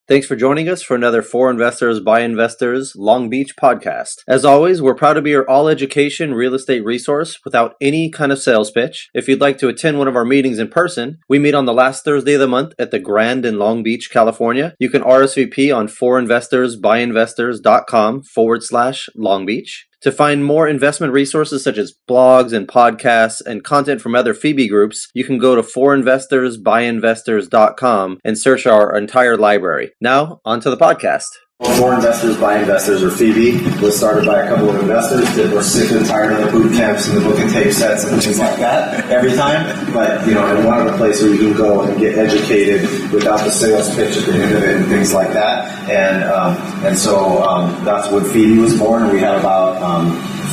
Thanks for joining us for another For Investors by Investors Long Beach podcast. As always, we're proud to be your all-education real estate resource without any kind of sales pitch. If you'd like to attend one of our meetings in person, we meet on the last Thursday of the month at the Grand in Long Beach, California. You can RSVP on forinvestorsbyinvestors.com/Long Beach. To find more investment resources such as blogs and podcasts and content from other FIBI groups, you can go to forinvestorsbyinvestors.com and search our entire library. Now, on to the podcast. For Investors by Investors, or FIBI, was started by a couple of investors that were sick and tired of the boot camps and the book and tape sets and things like that every time. But, and wanted a place where you can go and get educated without the sales pitch at the end of it and things like that. And so that's when FIBI was born. And we have about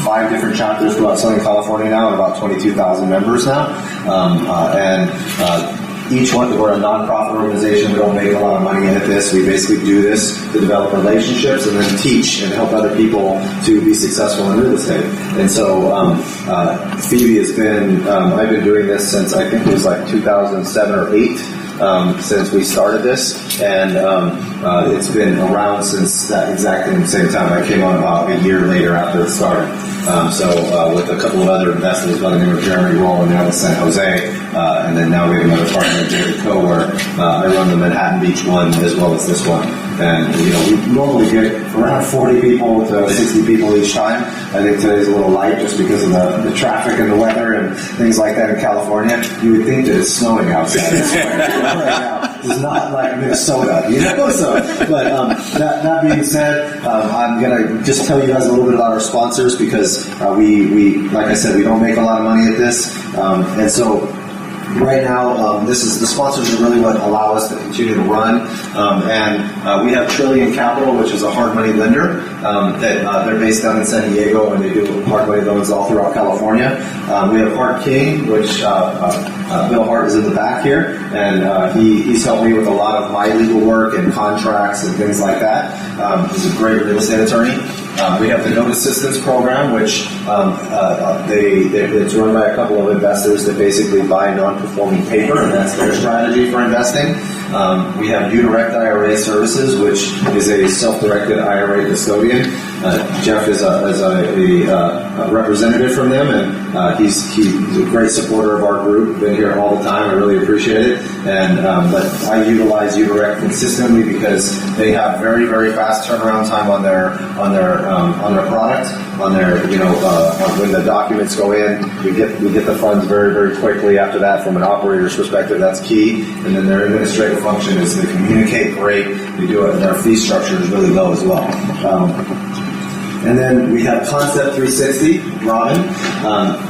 5 different chapters throughout Southern California now, and about 22,000 members now. Each one, we're a nonprofit organization. We don't make a lot of money at this. We basically do this to develop relationships and then teach and help other people to be successful in real estate. And so FIBI has been, I've been doing this since I think it was like 2007 or 8. Since we started this, and it's been around since that exactly the same time. I came on about a year later after it started. With a couple of other investors by the name of Jeremy Roll and now with San Jose, and then now we have another partner, David Co, where I run the Manhattan Beach one as well as this one. And we normally get around 40 people to 60 people each time. I think today's a little light just because of the traffic and the weather and things like that in California. You would think that it's snowing outside. Right now. It's not like Minnesota, So, but that being said, I'm gonna just tell you guys a little bit about our sponsors because we like I said, we don't make a lot of money at this, and so. Right now, the sponsors are really what allow us to continue to run, and we have Trillion Capital, which is a hard money lender they're based down in San Diego, and they do hard money loans all throughout California. We have Hart King, which Bill Hart is in the back here, and he's helped me with a lot of my legal work and contracts and things like that. He's a great real estate attorney. We have the Note Assistance Program, which it's run by a couple of investors that basically buy non-performing paper, and that's their strategy for investing. We have UDirect IRA Services, which is a self-directed IRA custodian. Jeff is a representative from them, and he's a great supporter of our group. Been here all the time. I really appreciate it. And but I utilize UDirect consistently because they have very, very fast turnaround time on their product. When the documents go in, we get the funds very, very quickly. After that, from an operator's perspective, that's key. And then their administrative function is they communicate great. They do it, and their fee structure is really low as well. And then we have Concept 360, Robin,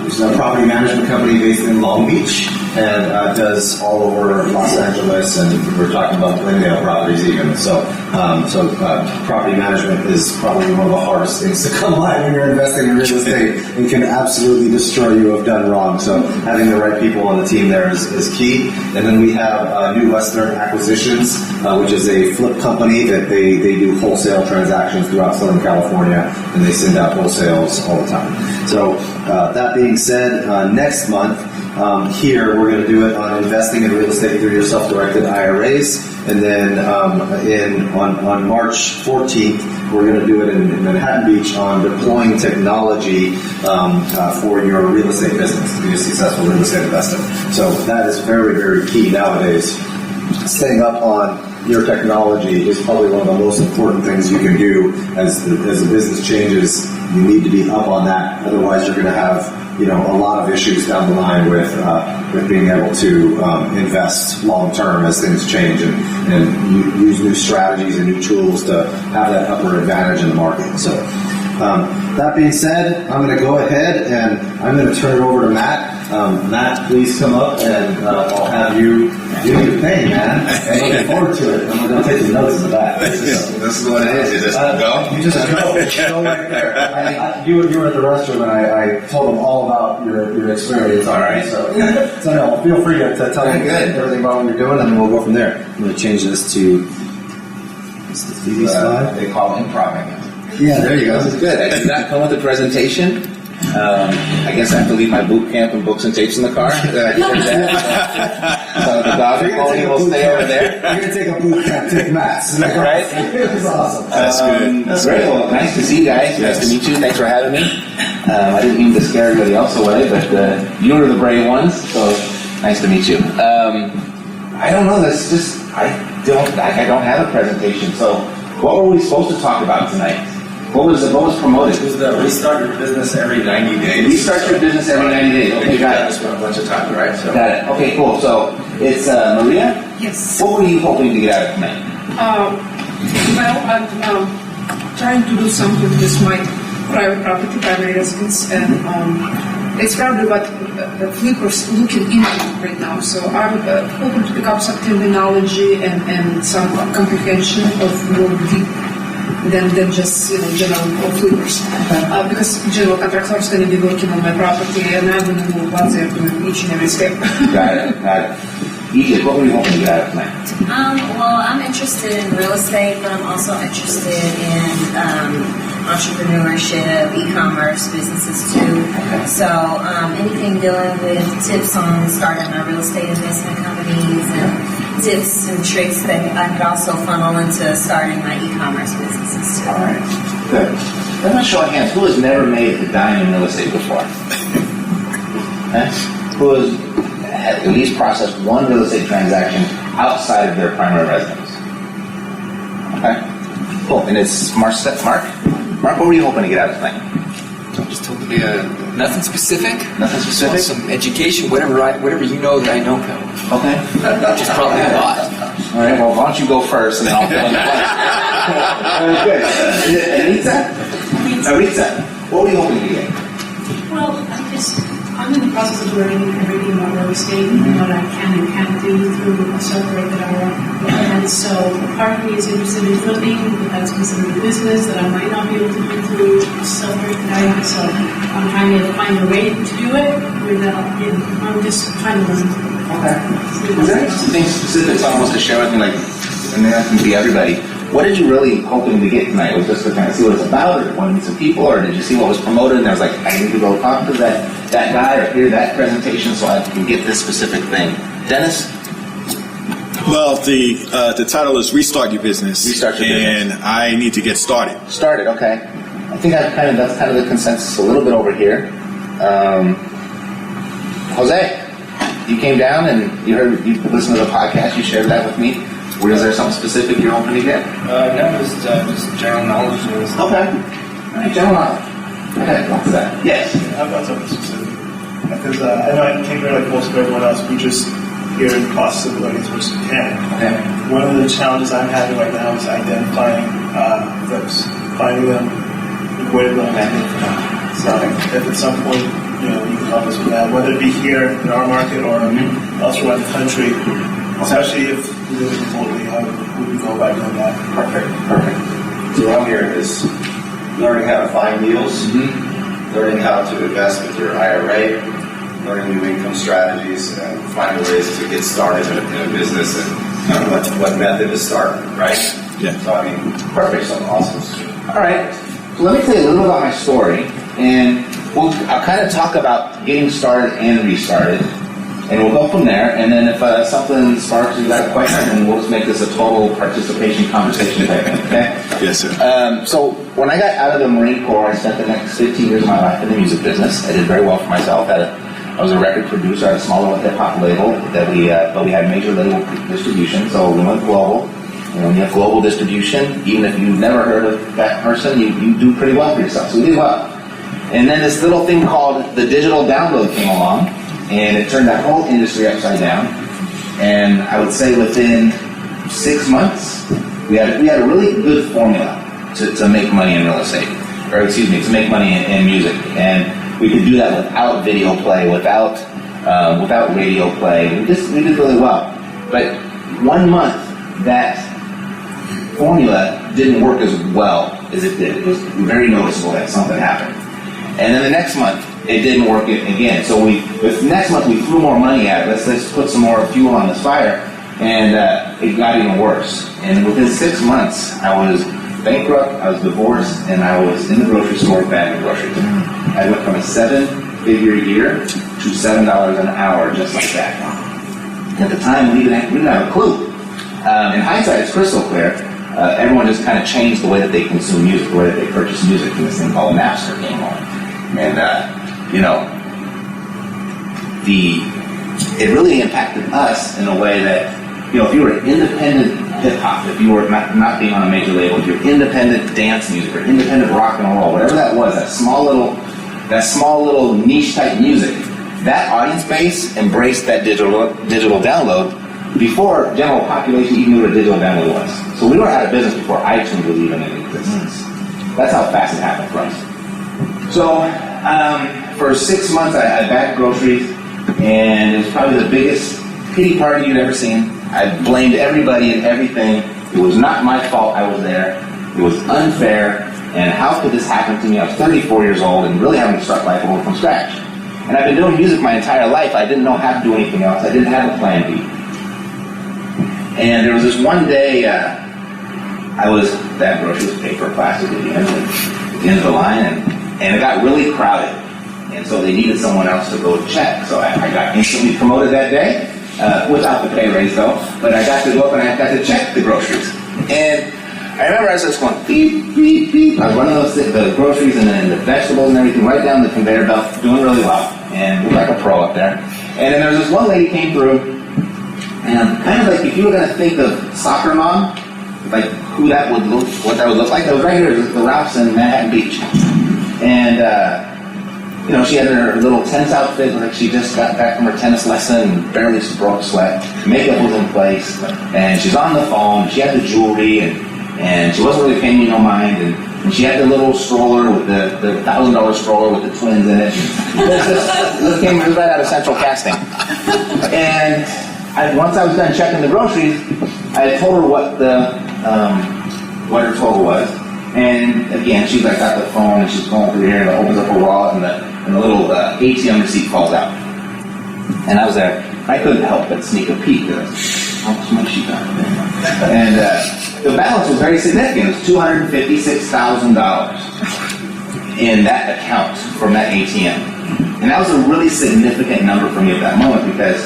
which is a property management company based in Long Beach and does all over Los Angeles, and we're talking about Glendale properties even. So property management is probably one of the hardest things to come by when you're investing in real estate. It can absolutely destroy you if done wrong. So having the right people on the team there is key. And then we have New Western Acquisitions, which is a flip company that they do wholesale transactions throughout Southern California, and they send out wholesales all the time. So that being said, next month here we're going to do it on investing in real estate through your self-directed IRAs, and then on March 14th we're going to do it in Manhattan Beach on deploying technology for your real estate business to be a successful real estate investor. So that is very, very key nowadays. Staying up on your technology is probably one of the most important things you can do as the business changes. You need to be up on that. Otherwise, you're going to have a lot of issues down the line with being able to invest long term as things change and use new strategies and new tools to have that upper advantage in the market. So that being said, I'm going to go ahead and I'm going to turn it over to Matt. Matt, please come up and I'll have you do your thing, man. I'm looking forward to it. I'm going to take some notes in the back. This is what it is. You just go? You just go right there. You were at the restroom and I told them all about your experience. All right. So no, feel free to tell me everything about what you're doing, and then we'll go from there. I'm going to change this to the FIBI slide. They call improving. Yeah, there you go. This is good. I did not come with a presentation. I guess I have to leave my boot camp and books and tapes in the car. So the dog and pony will stay over there. You're going to take a boot camp, take maths. Right? It was awesome. That's good. That's great. Well, nice to see you guys. Nice to meet you. Thanks for having me. I didn't mean to scare everybody else away, but you were the brave ones, so nice to meet you. I don't know. That's just I don't have a presentation. So, what were we supposed to talk about tonight? What was promoted? It was the restart your business every 90 days. Restart your business every 90 days. Okay, got it. This one a bunch of times, right? So. Got it. Okay, cool. So it's Maria. Yes. What were you hoping to get out of tonight? Well, I'm trying to do something with my private property, primary residence, and it's probably what the flippers looking into right now. So I'm hoping to pick up some terminology and some comprehension of more deep than just general flippers. Because general contractor is going to be working on my property, and I'm going to know what they're doing each and every step. Got it. Egypt, what were you hoping to get out of tonight? Well, I'm interested in real estate, but I'm also interested in entrepreneurship, e-commerce, businesses too. So anything dealing with tips on starting my real estate investment companies and tips and tricks that I could also funnel into starting my e-commerce businesses too. All right. Good. I'm going to show of hands. Who has never made a dime in real estate before? Who has at least processed one real estate transaction outside of their primary residence? Okay. Cool. And it's Mark. Mark, what were you hoping to get out of tonight? Just hopefully nothing specific. Nothing specific? Some education, whatever you know that I know, Phil. Okay. Which is probably a lot. All right. Well, why don't you go first, and then I'll fill in the blank. Good. Aritza, what were you hoping to get? Well, I'm in the process of learning everything about real estate and what I can and can't do through a software that I want. And so part of me is interested in flipping, but that's considered a business that I might not be able to do through a software that I have. So I'm trying to find a way to do it without, I'm just trying to learn. Okay. Was there anything specific someone wants to share with me, like, and that can be everybody? What did you really hoping to get tonight? Was just to kind of see what it's about, or want to meet some people, or did you see what was promoted and I was like, I need to go talk to that guy or hear that presentation so I can get this specific thing? Dennis? Well, the title is Restart Your Business. Restart Your Business. And I need to get started. Started, okay. I think that's kind of the consensus a little bit over here. Jose, you came down and you listened to the podcast, you shared that with me. Was there something specific you're hoping to get? No, just general knowledge. Okay. All right, general knowledge. Okay, what's that? Yes. I've got something specific. Because I know I came here like most of everyone else, we just here in the process of learning as much as we can. Okay. One of the challenges I'm having right now is identifying flips, finding them, and where to go and for them. So if at some point, you can help us with that, whether it be here in our market or elsewhere in the country, especially if we live remotely, how would we go about doing that? Perfect. So I'm here is learning how to find deals, learning how to invest with your IRA, learning new income strategies, and finding ways to get started in a business and kind of what method to start, right? Yeah. So perfect. So awesome. All right. So let me tell you a little about my story, and I'll kind of talk about getting started and restarted. And we'll go from there, and then if something sparks, you got a question, then we'll just make this a total participation conversation type thing, okay? Yes, sir. So when I got out of the Marine Corps, I spent the next 15 years of my life in the music business. I did very well for myself. I was a record producer at a small little hip-hop label, but we had major label distribution, so we went global. When you have global distribution, even if you've never heard of that person, you do pretty well for yourself, so we did well. And then this little thing called the digital download came along, and it turned that whole industry upside down. And I would say within 6 months, we had a really good formula to make money in real estate, to make money in music. And we could do that without video play, without radio play. We did really well. But 1 month, that formula didn't work as well as it did. It was very noticeable that something happened. And then the next month, it didn't work again. So next month we threw more money at it. Let's put some more fuel on this fire, and it got even worse. And within 6 months, I was bankrupt, I was divorced, and I was in the grocery store bagging groceries. I went from a 7-figure year to $7 an hour, just like that. At the time, we didn't have a clue. In hindsight, it's crystal clear. Everyone just kind of changed the way that they consume music, the way that they purchase music, and this thing called Napster came on. And, it really impacted us in a way that, if you were independent hip-hop, if you were not being on a major label, if you're independent dance music or independent rock and roll, whatever that was, that small little niche-type music, that audience base embraced that digital download before general population even knew what a digital download was. So we were out of business before iTunes was even in existence. That's how fast it happened for us. So for 6 months, I bagged groceries, and it was probably the biggest pity party you'd ever seen. I blamed everybody and everything. It was not my fault I was there. It was unfair, and how could this happen to me? I was 34 years old and really having to start life over from scratch. And I've been doing music my entire life. I didn't know how to do anything else. I didn't have a plan B. And there was this one day, that grocery was paper, plastic at the end of the line, and it got really crowded. And so they needed someone else to go check. So I got instantly promoted that day, without the pay raise though. But I got to go up and I got to check the groceries. And I remember I was just going beep, beep, beep. I was running the groceries and then the vegetables and everything right down the conveyor belt, doing really well. And looked like a pro up there. And then there was this one lady came through, and kind of like if you were going to think of soccer mom, like what that would look like, that was right here, the Ralphs in Manhattan Beach. And she had her little tennis outfit, like she just got back from her tennis lesson, barely broke sweat. Makeup was in place, and she's on the phone. She had the jewelry, and she wasn't really paying me no mind. And she had the little stroller with the $1,000 stroller with the twins in it. This came right out of Central Casting. And once I was done checking the groceries, I had told her what her total was. And again, she's like got the phone and she's going through here and opens up her wallet and the little ATM receipt falls out. And I was there. I couldn't help but sneak a peek at how much money she got. And the balance was very significant. It was $256,000 in that account from that ATM. And that was a really significant number for me at that moment because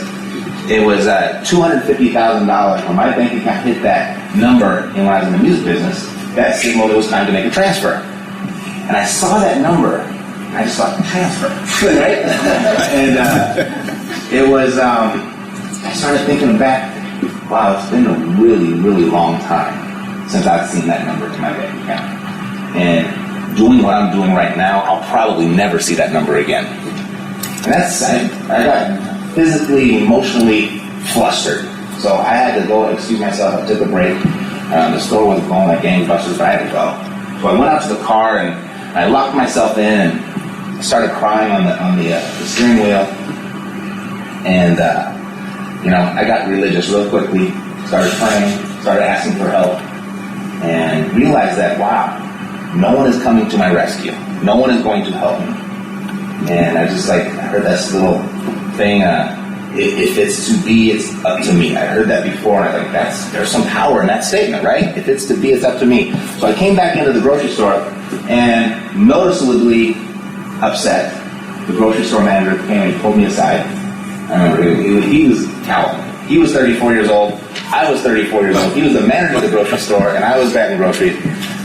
it was $250,000 when my bank account hit that number and when I was in the music business, that signaled it was time to make a transfer. And I saw that number, and I just thought, transfer, right? And it was, I started thinking back, wow, it's been a really, really long time since I've seen that number in my bank account. And doing what I'm doing right now, I'll probably never see that number again. And I got physically, emotionally flustered. So I had to go excuse myself. I took a break. The store was going like gangbusters, but I had to go. So I went out to the car and I locked myself in and started crying on the steering wheel. And I got religious real quickly. Started praying. Started asking for help. And realized that no one is coming to my rescue. No one is going to help me. And I just I heard this little thing. If it's to be, it's up to me. I heard that before, and I was like, there's some power in that statement, right? If it's to be, it's up to me. So I came back into the grocery store, and noticeably upset, the grocery store manager came and pulled me aside. I remember he was Calvin. He was 34 years old. I was 34 years old. He was the manager of the grocery store, and I was bagging groceries.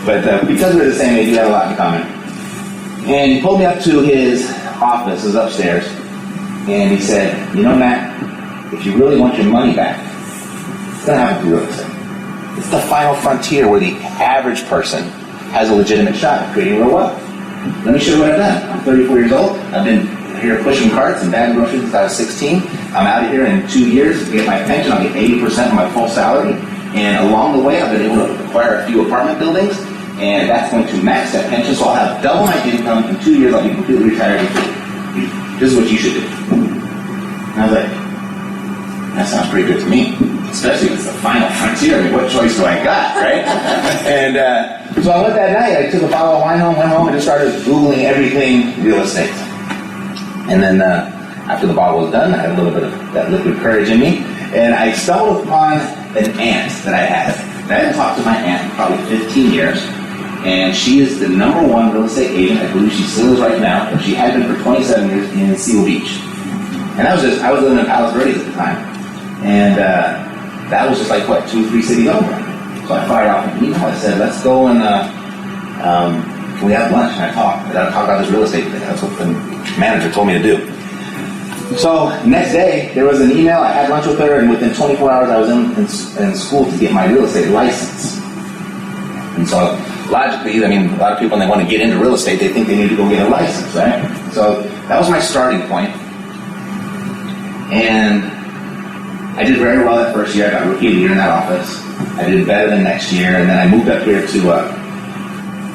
But because we're the same age, we had a lot in common. And he pulled me up to his office, his upstairs, and he said, Matt, if you really want your money back, it's going to have to be real estate. It's the final frontier where the average person has a legitimate shot at creating real wealth. Let me show you what I've done. I'm 34 years old. I've been here pushing carts and bagging groceries since I was 16. I'm out of here in 2 years to get my pension. I'll get 80% of my full salary. And along the way, I've been able to acquire a few apartment buildings, and that's going to max that pension. So I'll have double my income. In 2 years, I'll be completely retired and free. This is what you should do. And I was like, that sounds pretty good to me. Especially if it's the final frontier. I mean, what choice do I got, right? And so I went that night. I took a bottle of wine home, went home, and just started Googling everything real estate. And then after the bottle was done, I had a little bit of that liquid courage in me. And I stumbled upon an aunt that I had. I hadn't talked to my aunt in probably 15 years. And she is the #1 real estate agent. I believe she still is right now. But she had been for 27 years in Seal Beach. And I was living in Palos Verdes at the time. And that was just like, what, 2 or 3 cities over. So I fired off an email. I said, let's go and can we have lunch? And I talked about this real estate thing. That's what the manager told me to do. So next day, there was an email. I had lunch with her, and within 24 hours, I was in school to get my real estate license. And so logically, I mean, a lot of people, when they want to get into real estate, they think they need to go get a license, right? So that was my starting point. And I did very well that first year. I got rookie of the year in that office. I did better than next year, and then I moved up here to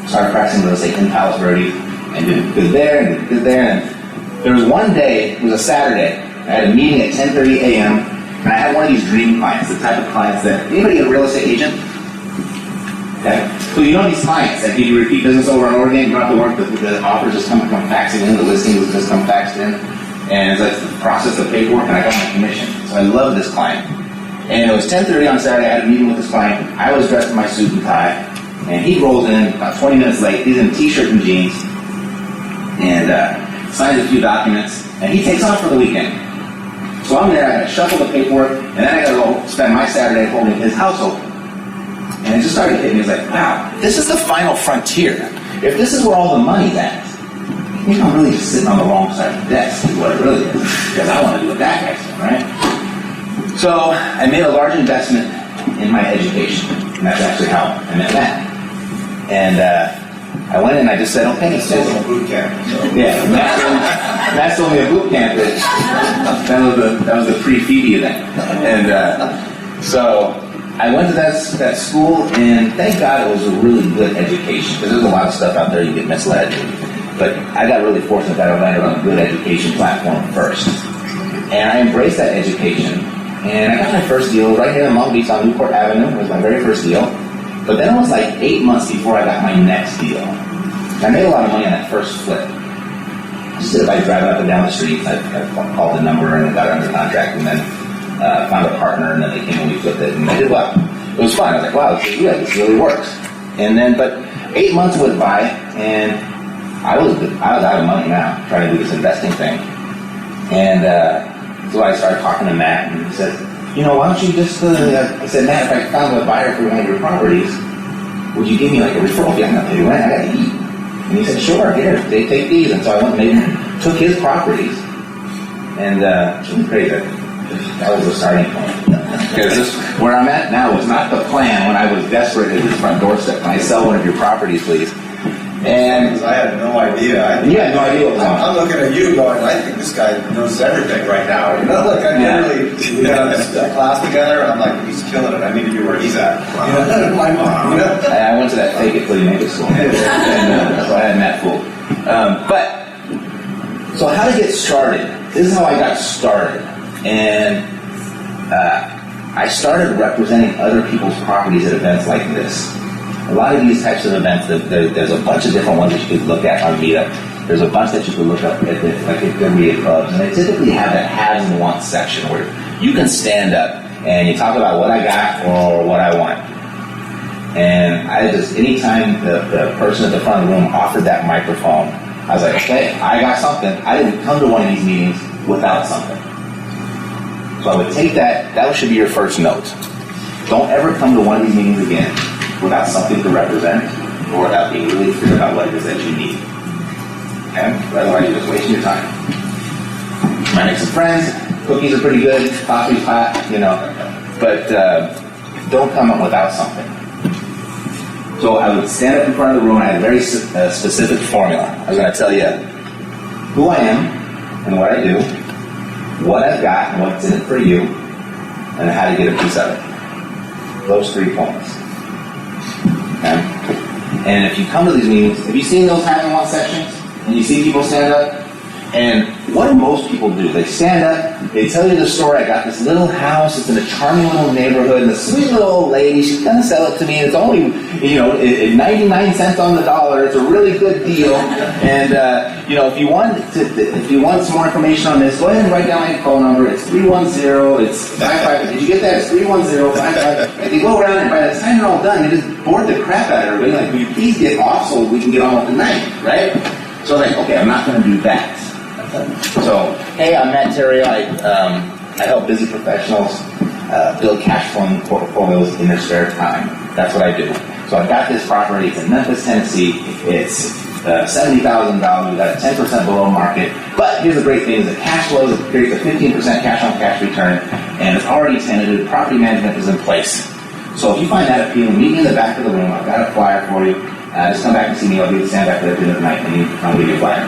start practicing real estate in Palos Verdes, and did good there, and did good there. And there was one day, it was a Saturday, I had a meeting at 10:30 a.m., and I had one of these dream clients, the type of clients that, anybody a real estate agent? Okay. So you know these clients that give you repeat business over and over again, you don't have to work, the offers just come faxing in, the listings just come faxed in, and it's like the process of paperwork, and I got my commission. So I love this client. And it was 10:30 on Saturday, I had a meeting with this client. I was dressed in my suit and tie, and he rolls in about 20 minutes late. He's in a t-shirt and jeans, and signs a few documents, and he takes off for the weekend. So I'm there, I gotta shuffle the paperwork, and then I gotta go spend my Saturday holding his house open. And it just started hitting me. It's like, wow, this is the final frontier. If this is where all the money's at, maybe I'm really just sitting on the wrong side of the desk is what it really is. Because I want to do what that guy's doing, right? So I made a large investment in my education. And that's actually how I met Matt. And I went in and I just said, okay, It's still a boot camp. So. Yeah, Matt's told me a boot camp. That was the pre-FIBI event. And so I went to that school, and thank God it was a really good education, because there's a lot of stuff out there you get misled. But I got really fortunate that I landed on a good education platform first. And I embraced that education, and I got my first deal right here in Long Beach on Newport Avenue. It was my very first deal. But then it was like 8 months before I got my next deal. I made a lot of money on that first flip. Just if I drive up and down the street, I called the number and got it under contract, and then found a partner, and then they came and we flipped it, and they did well. It was fun. I was like, wow, this is good. This really works. And then, but 8 months went by, and I was out of money now, trying to do this investing thing. And so I started talking to Matt, and he said, you know, why don't you just, I said, Matt, if I found a buyer for one of your properties, would you give me like a referral fee? I'm not paying rent, I got to eat. And he said, sure, here, they take these. And so I went and took his properties, and it was crazy. That was the starting point. Because where I'm at now was not the plan when I was desperate at his front doorstep. Can I sell one of your properties, please? And I had no idea. You had no idea what was going on. I'm looking at you going, I think this guy knows everything right now. You know, like we got a class together, and I'm like, he's killing it. I need to be where he's at. You know, my mom. You know? I went to that fake it till you make it school. And so I had Matt fooled. So how to get started? This is how I got started. And I started representing other people's properties at events like this. A lot of these types of events, there's a bunch of different ones that you could look at on Meetup. There's a bunch that you could look up at the media clubs, and they typically have that haves and wants section where you can stand up and you talk about what I got or what I want. And anytime the person at the front of the room offered that microphone, I was like, okay, I got something. I didn't come to one of these meetings without something. So I would take that should be your first note. Don't ever come to one of these meetings again without something to represent or without being really clear about what it is that you need. Okay? Otherwise, you're just wasting your time. You might make some friends. Cookies are pretty good. Coffee's hot, but don't come up without something. So I would stand up in front of the room, and I had a very specific formula. I was going to tell you who I am and what I do, what I've got and what's in it for you, and how to get a piece of it. Those 3 points. Okay? And if you come to these meetings, have you seen those haves and wants sections? And you see people stand up? And what do most people do? They stand up, they tell you the story. I got this little house, it's in a charming little neighborhood, and the sweet little old lady, she's going to sell it to me. It's only, 99 cents on the dollar. It's a really good deal. And, if you want some more information on this, go ahead and write down my phone number. It's 310, it's 55. Did you get that? It's 310-55. And they go around, and by the time they're all done, they just bored the crap out of everybody. Like, will you please get off so we can get on with the night, right? So okay, I'm not going to do that. So, hey, I'm Matt Terrio. I help busy professionals build cash flowing portfolios in their spare time. That's what I do. So I've got this property. It's in Memphis, Tennessee. It's $70,000. We got it 10% below market. But here's the great thing: is the cash flows. It creates a 15% cash on cash return, and it's already tenanted. Property management is in place. So if you find that appealing, meet me in the back of the room. I've got a flyer for you. Just come back and see me. I'll be stand back there at the end of the night, and I'll give you a flyer.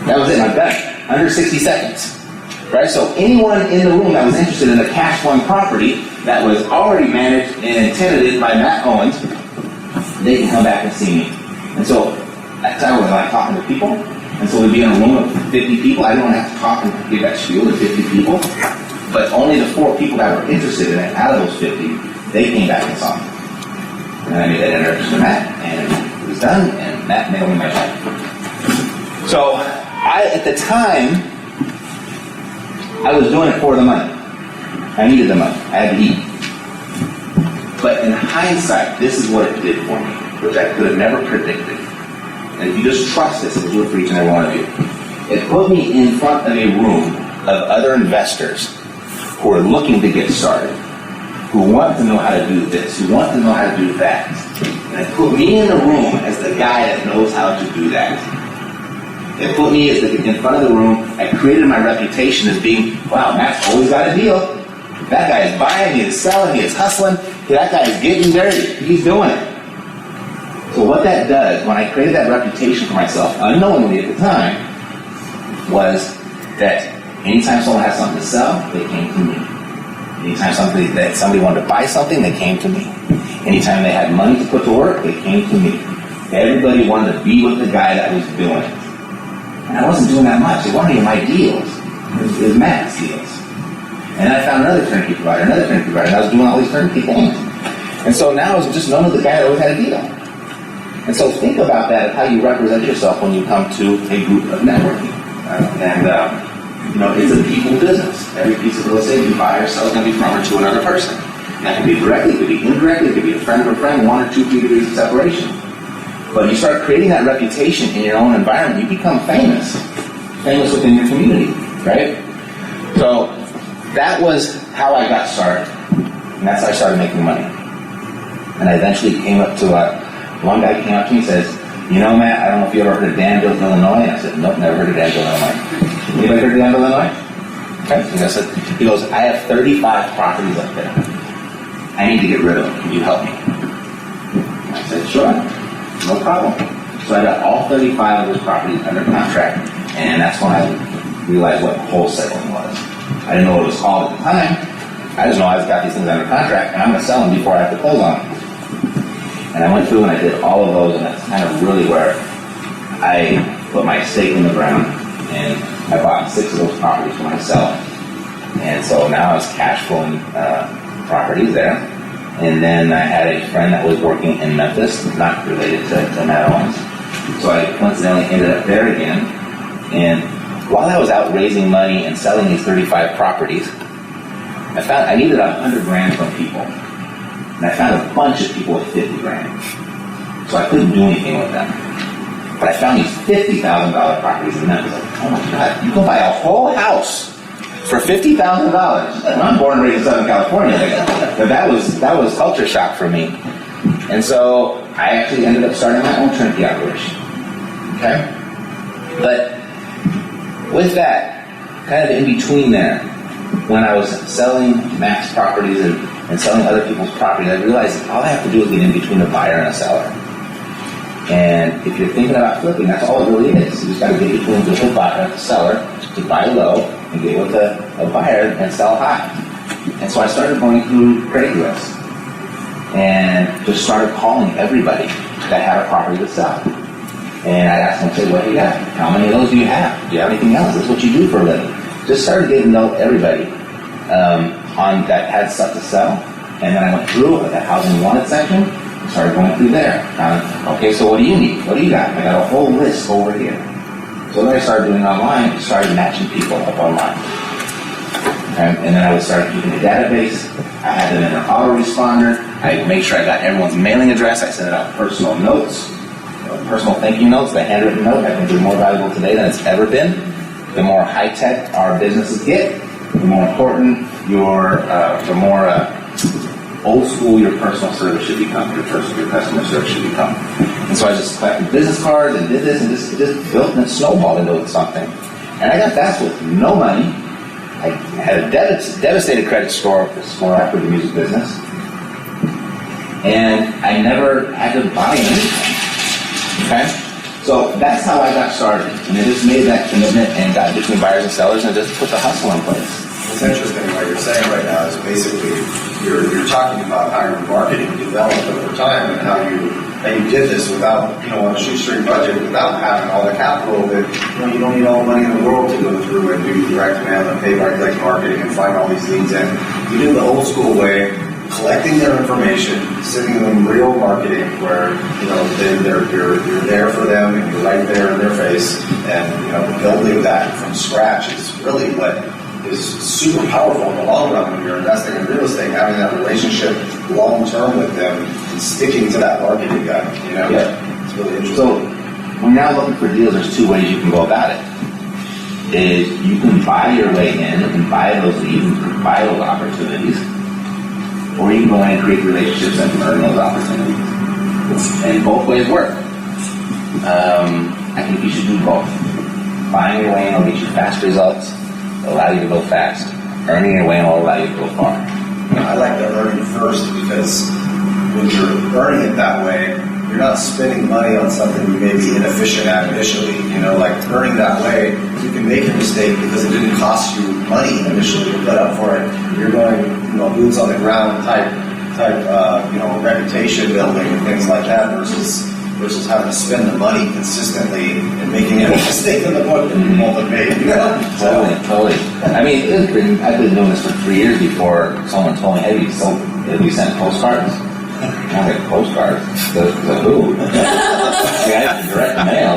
That was it. I'm done. Under 60 seconds. Right? So anyone in the room that was interested in a cash flowing property that was already managed and tenanted by Matt Owens, they can come back and see me. And so at the time I was like talking to people, and so we'd be in a room of 50 people. I didn't have to talk and give that spiel to 50 people, but only the 4 people that were interested in it out of those 50, they came back and saw me. And I made that introduction to Matt, and it was done, and Matt mailed me my check. So at the time, I was doing it for the money. I needed the money. I had to eat. But in hindsight, this is what it did for me, which I could have never predicted. And if you just trust this, it'll do it for each and every one of you. It put me in front of a room of other investors who are looking to get started, who want to know how to do this, who want to know how to do that. And it put me in the room as the guy that knows how to do that. It put me in front of the room. I created my reputation as being, wow, Matt's always got a deal. That guy is buying, he is selling, he is hustling. That guy is getting dirty. He's doing it. So what that does, when I created that reputation for myself, unknowingly at the time, was that anytime someone has something to sell, they came to me. Anytime somebody wanted to buy something, they came to me. Anytime they had money to put to work, they came to me. Everybody wanted to be with the guy that was doing it. And I wasn't doing that much. It wasn't even my deals. It was Matt's deals. And I found another turnkey provider, and I was doing all these turnkey things. And so now I was just known as the guy that always had a deal. And so think about that, how you represent yourself when you come to a group of networking. It's a people business. Every piece of real estate you buy or sell is going to be from or to another person. That can be directly, it could be indirectly, it could be a friend of a friend, 1 or 2, 3 degrees of separation. But you start creating that reputation in your own environment, you become famous within your community, right? So that was how I got started, and that's how I started making money. And I eventually came up to one guy came up to me and says, you know, Matt, I don't know if you ever heard of Danville, Illinois. And I said, nope, never heard of Danville, Illinois. Anybody heard of Danville, Illinois? Okay. He goes, I have 35 properties up there. I need to get rid of them. Can you help me? I said, sure. No problem. So I got all 35 of those properties under contract, and that's when I realized what wholesaling was. I didn't know what it was called at the time. I just know I've got these things under contract, and I'm going to sell them before I have to close on them. And I went through and I did all of those, and that's kind of really where I put my stake in the ground, and I bought 6 of those properties for myself. And so now I was cash flowing properties there. And then I had a friend that was working in Memphis, not related to Matt Owens. So I coincidentally ended up there again. And while I was out raising money and selling these 35 properties, I found I needed $100,000 from people. And I found a bunch of people with $50,000. So I couldn't do anything with them. But I found these $50,000 properties in Memphis. Like, oh my God, you can buy a whole house for $50,000. I'm born and raised in Southern California. But that was culture shock for me. And so I actually ended up starting my own turnkey operation. Okay? But with that, kind of in between there, when I was selling Max properties and selling other people's properties, I realized all I have to do is get in between a buyer and a seller. And if you're thinking about flipping, that's all it really is. You just got to get between the seller to buy low and get with a buyer and sell high. And so I started going through Craigslist and just started calling everybody that had a property to sell. And I asked them, say, what do you got? How many of those do you have? Do you have anything else? This is what you do for a living. Just started getting to know everybody on that had stuff to sell. And then I went through that housing wanted section and started going through there. Okay, so what do you need? What do you got? I got a whole list over here. So then I started doing online, I started matching people up online. And then I would start keeping a database. I had them in an autoresponder. I made sure I got everyone's mailing address. I sent out personal notes, personal thank you notes, the handwritten note. I think they're more valuable today than it's ever been. The more high-tech our businesses get, the more important the more old school your personal service should become, your customer service should become. And so I just collected business cards and did this, and just built and snowballed into something. And I got fast with no money. I had a devastated credit score after the music business. And I never had to buy anything. Okay? So that's how I got started. And I just made that commitment and got between buyers and sellers and just put the hustle in place. What's interesting, what you're saying right now is basically you're talking about how your marketing developed over time and how you did this without, on a shoestring budget, without having all the capital that, you don't need all the money in the world to go through and do direct mail and pay by click marketing and find all these leads in. You did the old school way, collecting their information, sending them real marketing where, you're there for them and you're right there in their face, and, building that from scratch is really what is super powerful in the long run when you're investing in real estate, having that relationship long term with them and sticking to that marketing guy. Yeah. It's really interesting. So when you're out looking for deals, there's two ways you can go about it. Is you can buy your way in, you can buy those leads, you can buy those opportunities, or you can go in and create relationships and earn those opportunities. And both ways work. I think you should do both. Buying your way in will get you fast results, allow you to go fast. Earning your way in will allow you to go far. I like the earning first because when you're earning it that way, you're not spending money on something you may be inefficient at initially. Like earning that way, you can make a mistake because it didn't cost you money initially to put up for it. You're going, boots on the ground type, reputation building and things like that versus having to spend the money consistently and making a mistake in the book that you won't have made. Totally. I mean, I've been doing this for 3 years before someone told me, hey, have you sent postcards? I was like, postcards? To who? I have direct mail.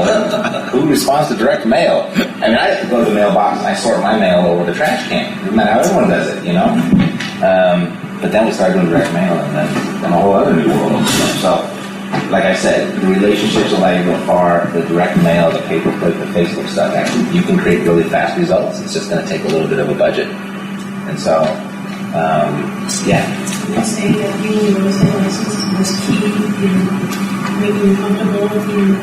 Who responds to direct mail? I mean, I have to go to the mailbox and I sort my mail over the trash can. Isn't that how everyone does it, But then we started doing direct mail, and then a whole other new world opened up. So, like I said, the relationships allow you to go far. The direct mail, the pay-per-click, the Facebook stuff, actually, you can create really fast results. It's just going to take a little bit of a budget. And so, yeah. I say that being a real estate license was key in making you comfortable in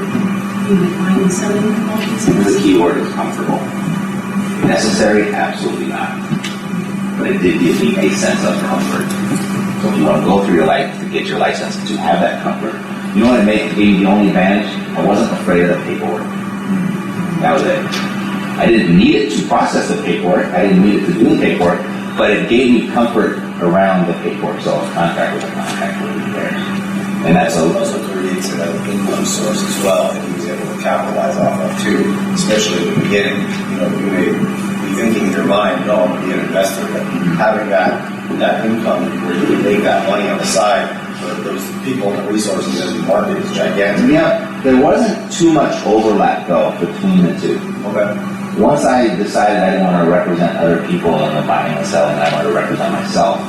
buying and selling properties. The key word is comfortable. Necessary? Absolutely not. But it did give me a sense of comfort. So if you want to go through your life to get your license, to have that comfort. You know what gave me the only advantage? I wasn't afraid of the paperwork. That was it. I didn't need it to process the paperwork. I didn't need it to do the paperwork, but it gave me comfort around the paperwork. So a contract was a contract with me there. And that's also creates an income source as well that he was able to capitalize off of too, especially in the beginning. You may be thinking in your mind, no, I'm going to be an investor, but having that income where you can make that money on the side for those people and the resources in the market is gigantic. Yeah, there wasn't too much overlap though between the two. Okay. Once I decided I didn't want to represent other people in the buying and selling, I wanted to represent myself.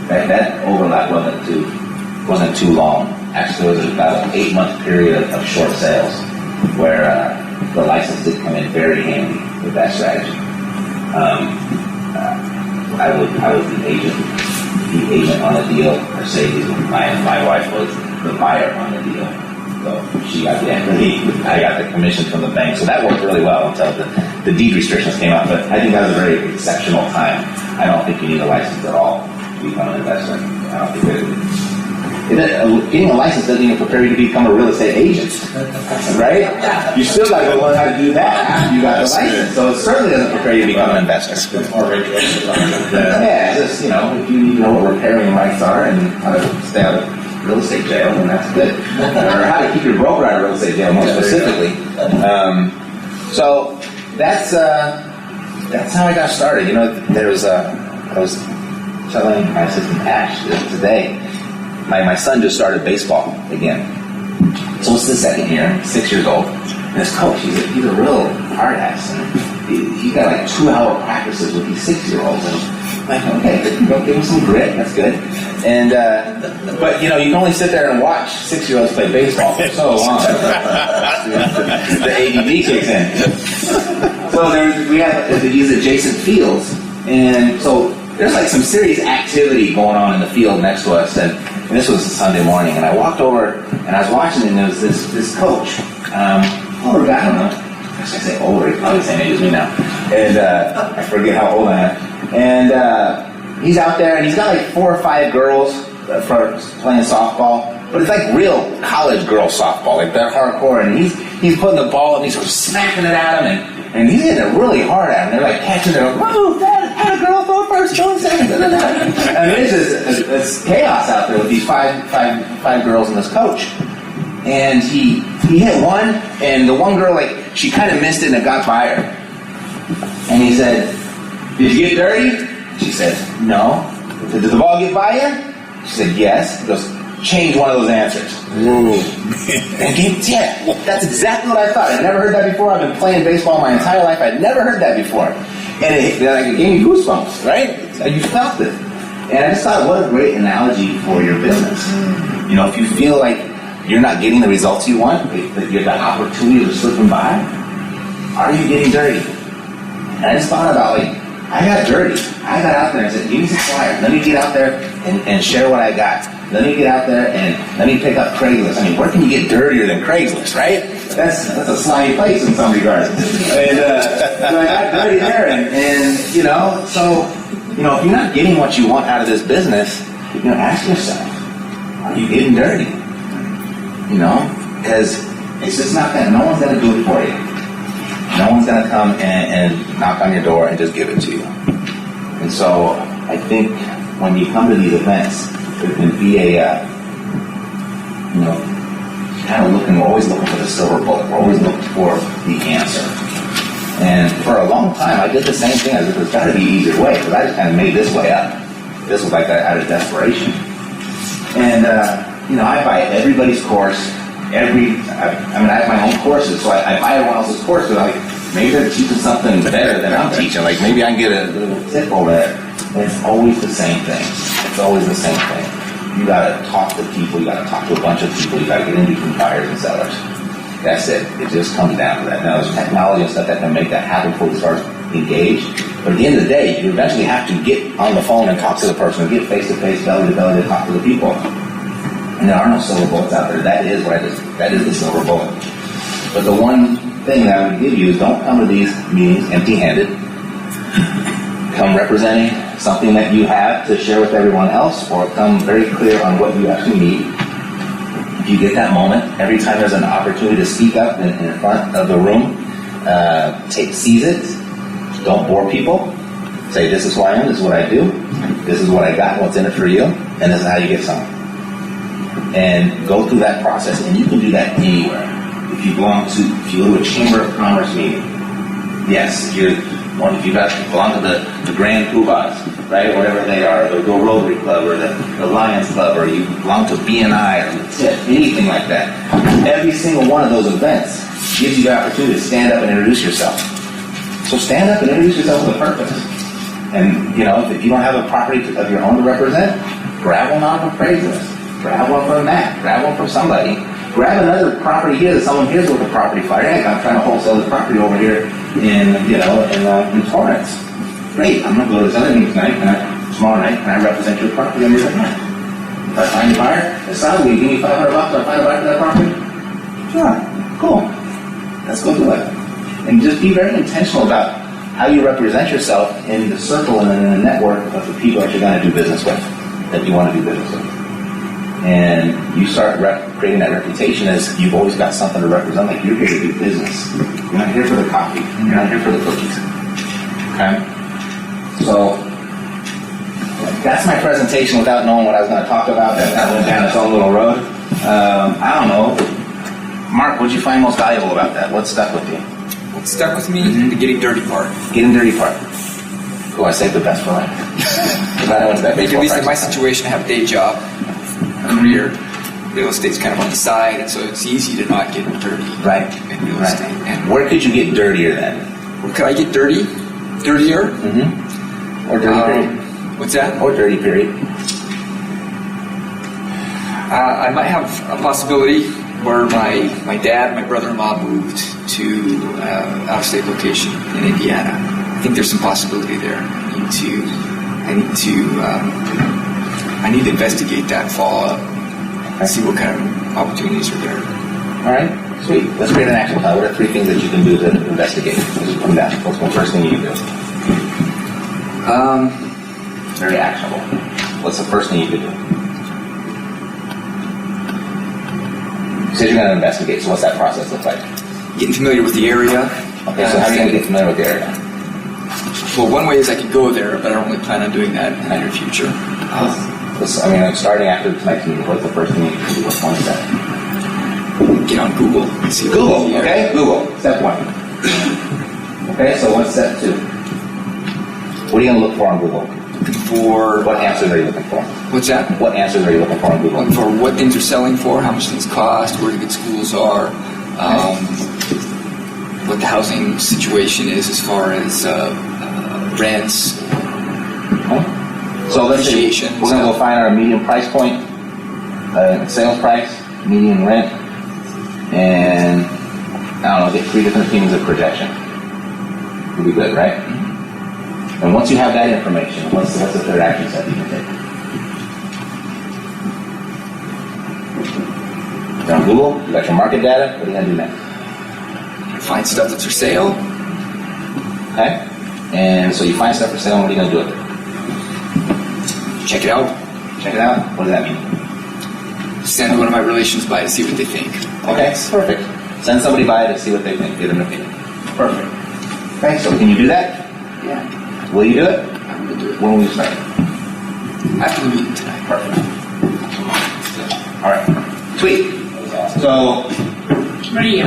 That overlap wasn't too long. Actually, it was about an 8-month period of short sales where the license did come in very handy with that strategy. I was the agent on the deal. Mercedes, my wife was the buyer on the deal. So she got the equity. I got the commission from the bank. So that worked really well until the deed restrictions came out. But I think that was a very exceptional time. I don't think you need a license at all to become an investor. I don't think getting a license doesn't even prepare you to become a real estate agent, right? You still got to learn how to do that after you got the license. So it certainly doesn't prepare you to become an investor. More regulations on it. Yeah, just, if you need to know what repairing rights are and how to stay out of real estate jail, then that's good. Or how to keep your broker out of real estate jail, more specifically. So that's how I got started. I was telling my assistant Ash today, my son just started baseball again. So it's the second year, 6 years old. And his coach, he's a real hard ass. And he's got like 2-hour practices with these 6-year-olds. And I'm like, okay, go give him some grit. That's good. And but you can only sit there and watch 6-year-olds play baseball for so long. The ADD kicks in. So we have these adjacent fields And so there's like some serious activity going on in the field next to us, and this was a Sunday morning, and I walked over and I was watching it, and there was this coach, older guy, I don't know, I should say older, he's probably the same age as me now, and I forget how old I am, and he's out there, and he's got like 4 or 5 girls for playing softball, but it's like real college girl softball, like they're hardcore, and he's putting the ball and he's sort of smacking it at them, and he's hitting it really hard at them. They're like catching it, whoa, Dad, had a girl throw first, go second. I mean, it's chaos out there with these five girls and this coach. And he hit one, and the one girl, like, she kind of missed it and it got by her. And he said, "Did you get dirty?" She said, "No." He said, "Did the ball get by you?" She said, "Yes." He goes, "Change one of those answers." Whoa. Yeah, that's exactly what I thought. I'd never heard that before. I've been playing baseball my entire life. I'd never heard that before. And it gave me goosebumps, right? You felt it. And I just thought, what a great analogy for your business. You know, if you feel like you're not getting the results you want, that you have the opportunity to slipping by, are you getting dirty? And I just thought about, like, I got dirty. I got out there and said, give me some flyers. Let me get out there and share what I got. Let me get out there and let me pick up Craigslist. I mean, where can you get dirtier than Craigslist, right? That's a slimy place in some regards. And so I got dirty there, and you know, so, you know, if you're not getting what you want out of this business, you know, ask yourself, are you getting dirty? You know, because it's just not that. No one's going to do it for you. No one's going to come and knock on your door and just give it to you. And so I think when you come to these events, there can be a, you know, kind of always looking for the silver bullet. We're always looking for the answer. And for a long time, I did the same thing. I said, there's got to be an easier way, because I just kind of made this way up. This was like out of desperation. And, you know, I buy everybody's course. I have my own courses, so I buy everyone else's course, but like, maybe they're teaching something better than I'm teaching. Like, maybe I can get a little tip over there. And it's always the same thing. It's always the same thing. You gotta talk to people, you gotta talk to a bunch of people, you gotta get in between buyers and sellers. That's it. It just comes down to that. Now, there's technology and stuff that can make that happen before you start engaged. But at the end of the day, you eventually have to get on the phone and talk to the person, get face-to-face, belly-to-belly to talk to the people. And there are no silver bullets out there. That is the silver bullet. But the one thing that I would give you is don't come to these meetings empty-handed. Come representing something that you have to share with everyone else, or come very clear on what you actually need. If you get that moment, every time there's an opportunity to speak up in front of the room, seize it. Don't bore people. Say, this is who I am, this is what I do, this is what I got, what's in it for you, and this is how you get some. And go through that process, and you can do that anywhere. If you go to a Chamber of Commerce meeting, yes, if you belong to the Grand Poobahs, right, whatever they are, the Rotary Club, or the Lions Club, or you belong to BNI, or the TIP, anything like that. Every single one of those events gives you the opportunity to stand up and introduce yourself. So stand up and introduce yourself with a purpose. And, you know, if you don't have a property of your own to represent, grab one off of Craigslist. Grab one from Matt. Grab one from somebody. Grab another property here that someone here's with a property flyer. Hey, I'm trying to wholesale this property over here in Torrance. Great. I'm going to go to this other meeting tomorrow night. Can I represent your property on your behalf? If I find a buyer, will you give me $500? If I find a buyer for that property? Sure. Cool. Let's go do it. And just be very intentional about how you represent yourself in the circle and in the network of the people that you're going to do business with, that you want to do business with. And you start creating that reputation as you've always got something to represent, like you're here to do business. You're not here for the coffee. You're not here for the cookies. Okay? So, that's my presentation without knowing what I was going to talk about. That went down its own little road. I don't know. Mark, what did you find most valuable about that? What stuck with you? What stuck with me? The getting dirty part. Getting dirty part. Cool, I saved the best for last. At least in my situation, I have a day job, a career. Real estate's kind of on the side, and so it's easy to not get dirty. Right. In real estate. And where could you get dirtier then? Where could I get dirty? Dirtier? Mm-hmm. Or dirty period. What's that? Or dirty period. I might have a possibility where my dad and my brother-in-law moved to out-of-state location in Indiana. think there's some possibility there. I need to investigate that, follow up, and see what kind of opportunities are there. All right, sweet. Let's create an action plan. What are 3 things that you can do to investigate? Let's come down. What's the first thing you can do? Very actionable. What's the first thing you can do? You said you're going to investigate, so what's that process look like? Getting familiar with the area. Okay, so how are you going to get familiar with the area? Well, one way is I could go there, but I don't really plan on doing that in the near future. Starting after tonight's meeting, what's the first thing you can do? What's one step? Get on Google and see what Google, okay? Google, step 1. Okay, so what's step 2? What are you going to look for on Google? What answers are you looking for? What's that? What answers are you looking for on Google? Looking for what things are selling for, how much things cost, where the good schools are, what the housing situation is as far as rents. So let's say we're going to go find our median price point, sales price, median rent, and I don't know, get 3 different opinions of projection. Would be good, right? And once you have that information, what's the third action step you can take? You're on Google, you got your market data, what are you going to do next? Find stuff that's for sale. Okay? And so you find stuff for sale, and what are you going to do with it? Check it out. Check it out? What does that mean? Send one of my relations by to see what they think. Okay, perfect. Send somebody by to see what they think, get an opinion. Perfect. Okay, so can you do that? Yeah. Will you do it? I will do it. When will you start? After the meeting tonight. Perfect. All right. Sweet. So, Maria,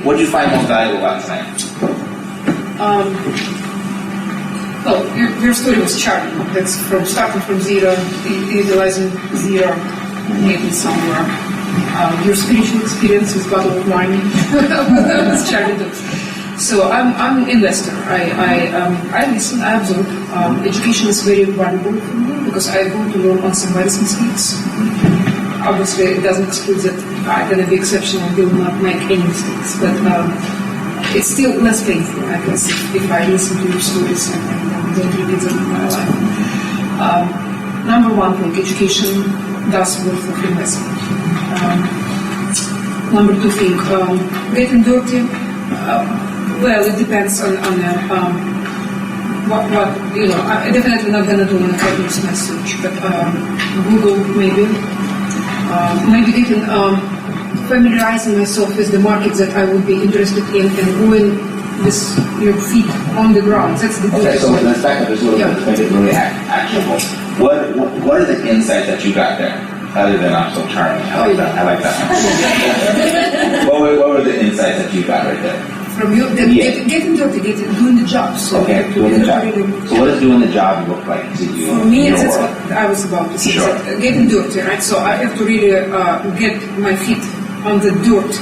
what did you find most valuable about tonight? Well, your story was charming. That's from starting from zero, utilizing zero, maybe somewhere. Your spiritual experience with bottle of wine was charming. So I'm an investor. I listen, I observe. Education is very valuable for me because I want to learn on somebody's mistakes. Obviously, it doesn't exclude that I'm going to be exceptional and will not make any mistakes. But it's still less painful, I guess, if I listen to your stories and don't repeat them in my life. Number 1 thing, education does worth of investment. Number 2 thing, getting dirty. Well, it depends on what you know. I'm definitely not going to do an academic message, but Google maybe. Maybe getting familiarizing myself with the markets that I would be interested in and going with your feet on the ground. That's the Okay, so let's back up just a little bit to make it really actionable. What are the insights that you got there? Other than I'm so charming. I like that. What were the insights that you got right there? From you, getting dirty, doing the job. So okay, doing the job. So what does doing the job look like to you? For me, that's what I was about to say. Sure. Getting dirty, right? So I have to really get my feet on the dirt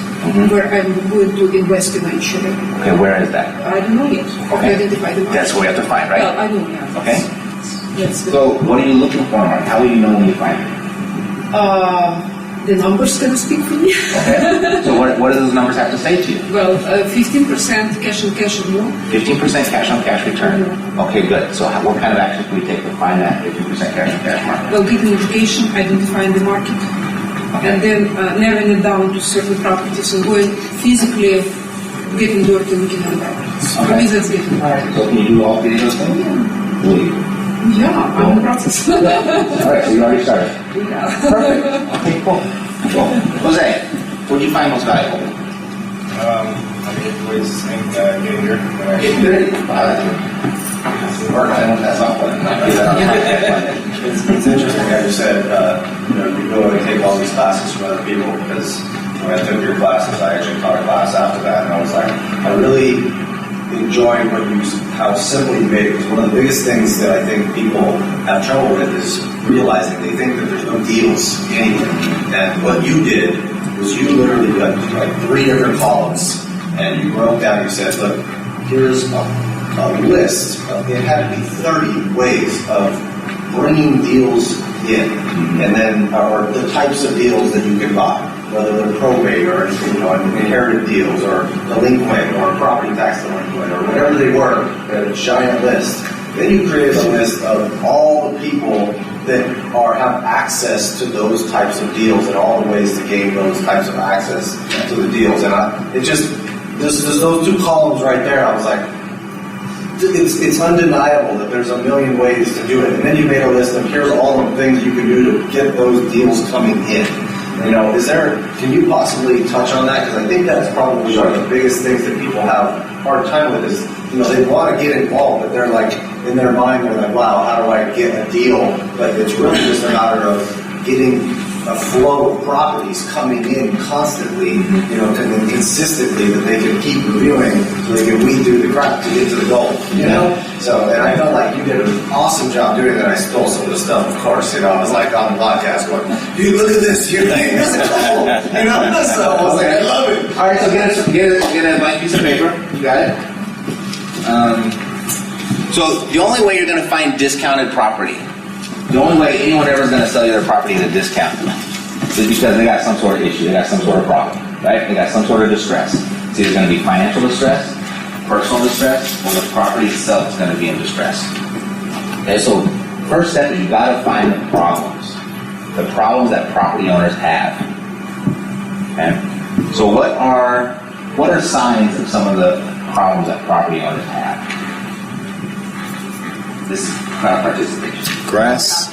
where I'm going to invest eventually. Okay, where is that? I don't know yet. Okay. Identify the market. That's what we have to find, right? Well, I know, yeah. Okay. Yes. So what are you looking for, Mark? How will you know when you find it? The numbers can speak for me. Okay. So what do those numbers have to say to you? Well, 15% cash on cash or more. 15% cash on cash return. Okay, good. So what kind of action can we take to find that 15% cash on cash market? Well, getting education, identifying the market, and then narrowing it down to certain properties and going physically getting dirty looking at the properties. For me, that's getting all right. So can you do all 3 of those things? Will you? Yeah, I'm in the process. All right, so you already started. Yeah. Perfect. Okay, cool. Jose, what did you find most valuable? Ways to think getting here. Getting dirty. Work. I don't know if that's up, but It's interesting, as you said, you go and take all these classes from other people because when I took your classes, I actually taught a class after that, and I was like, I really enjoyed how simple you made it. Because one of the biggest things that I think people have trouble with is realizing they think that there's no deals anywhere. And what you did was you literally got like 3 different columns, and you broke down. You said, "Look, here's a list. It had to be 30 ways of bringing deals in, and then or the types of deals that you can buy." whether they're probate or inherited deals or delinquent or property tax delinquent or whatever they were, a giant list. Then you create a list of all the people that have access to those types of deals and all the ways to gain those types of access to the deals. And just those two columns right there, I was like, it's undeniable that there's a million ways to do it. And then you made a list of here's all the things you can do to get those deals coming in. Can you possibly touch on that? Because I think that's probably one of the biggest things that people have a hard time with is, they want to get involved, but they're like, in their mind, they're like, wow, how do I get a deal? But it's really just a matter of getting a flow of properties coming in constantly, and consistently that they can keep reviewing so they can weed through the crap to get to the goal, So, and I felt like you did an awesome job doing that. I stole some of the stuff, of course, I was like on the podcast going, dude, look at this, you're like, this is cool, So I was like, I love it. All right, so get a blank piece of paper. You got it? So the only way you're going to find discounted property, the only way anyone ever is going to sell you their property at a discount is because they got some sort of issue, they got some sort of problem, right? They got some sort of distress. It's either going to be financial distress, personal distress, or the property itself is going to be in distress. Okay, so first step is you got to find the problems that property owners have. Okay, so what are signs of some of the problems that property owners have? This is crowd participation. Grass.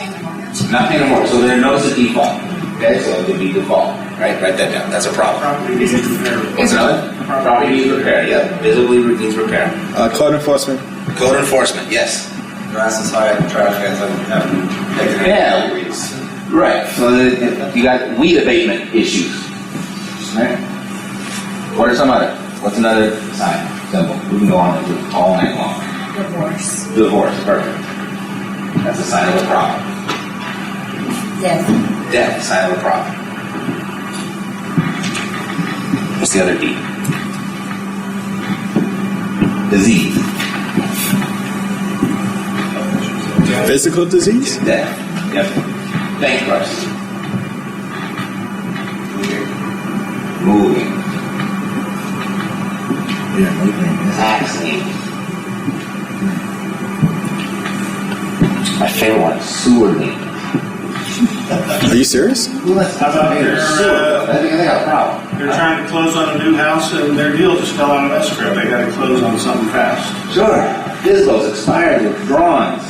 Not paying the mortgage. So they're notice of default. Okay, so it could be default. Right? Write that down. That's a problem. Property needs repair. What's another? Property needs repair. Yep. Visibly needs repair. Code enforcement. Code enforcement. Yes. Grass is high, the trash cans haven't taken any weeds. Right. So you got weed abatement issues. Right? What are some other? What's another sign? Symbol. We can go on all night long. Divorce, perfect. That's a sign of a problem. Death, sign of a problem. What's the other D? Disease. Physical disease? Death. Yep. Bankruptcy. Moving. Accident. My favorite one, sewer leak. Are you serious? How about Sewer. I think they got a problem. they're trying to close on a new house and their deal just fell out of escrow. They got to close on something fast. Sure. FISBOs expired withdrawals.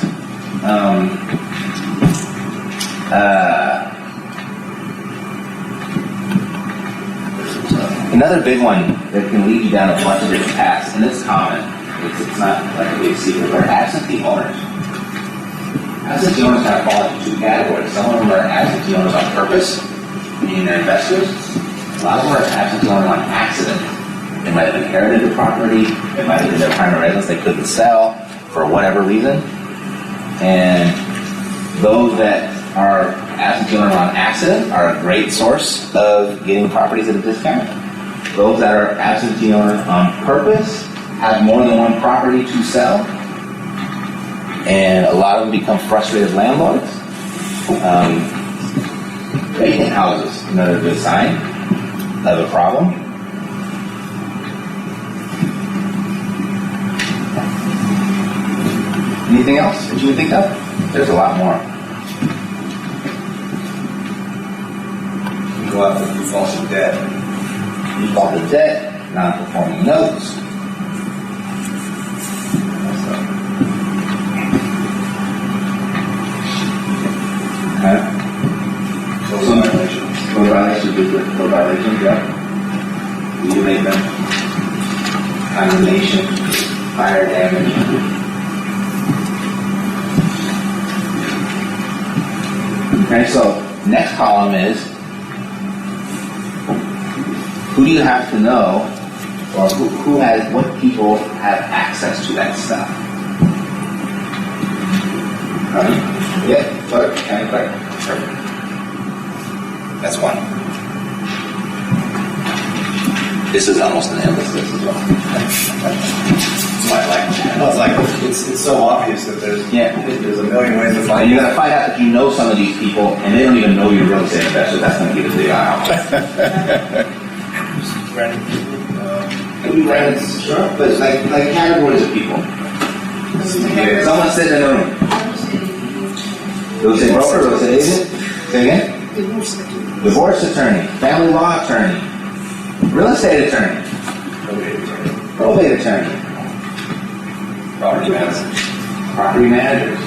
Another big one that can lead you down a bunch of different paths, and it's common. It's not like a big secret, but absentee owners. Absentee owners kind of fall into two categories. Some of them are absentee owners on purpose, meaning they're investors. A lot of them are absentee owners on accident. They might have inherited the property, it might have been their primary residence they couldn't sell for whatever reason. And those that are absentee owners on accident are a great source of getting properties at a discount. Those that are absentee owners on purpose have more than one property to sell, and a lot of them become frustrated landlords. Vacant houses, another good sign of a problem. Anything else that you would think of? There's a lot more. You go out with defaults of debt. Default of debt, non-performing notes. Okay. Code violations. Code violations, yeah. Do you make them? Condemnation, fire damage. Okay, so next column is who do you have to know, or who has, what people have access to that stuff? Yeah, sorry, county clerk. Perfect. That's one. This is almost an endless list as well. That's why I like that. I was like, it's so obvious that there's a million ways to And find you it. got to find out if you know some of these people, and they don't even know you're real estate investors. That's going to be the big eye out. Sure, but it's like categories of people. Someone sit in the room. Real estate broker, real estate agent. Say again. Divorce attorney, family law attorney, real estate attorney, probate attorney, Property management. property managers,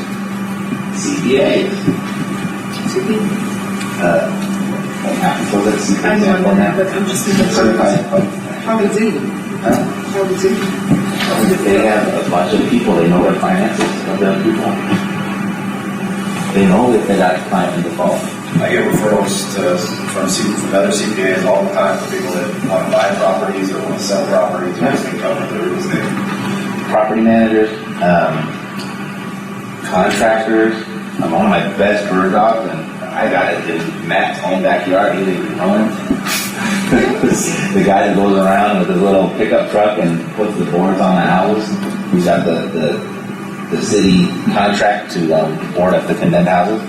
CPAs. I have to close that CPA I know, example now. but I'm just thinking Certified. how is it? How is it? They have a bunch of people, they know their finances of their people. They know if they got a client in default. I get referrals from other CPAs all the time for people that want to buy properties or want to sell properties or just think about their real estate. Property managers, contractors. I'm one of my best bird dogs, and I got it in Matt's own backyard. He didn't even own it. The guy that goes around with his little pickup truck and puts the boards on the house. He's got the city contract to board up the condemned houses.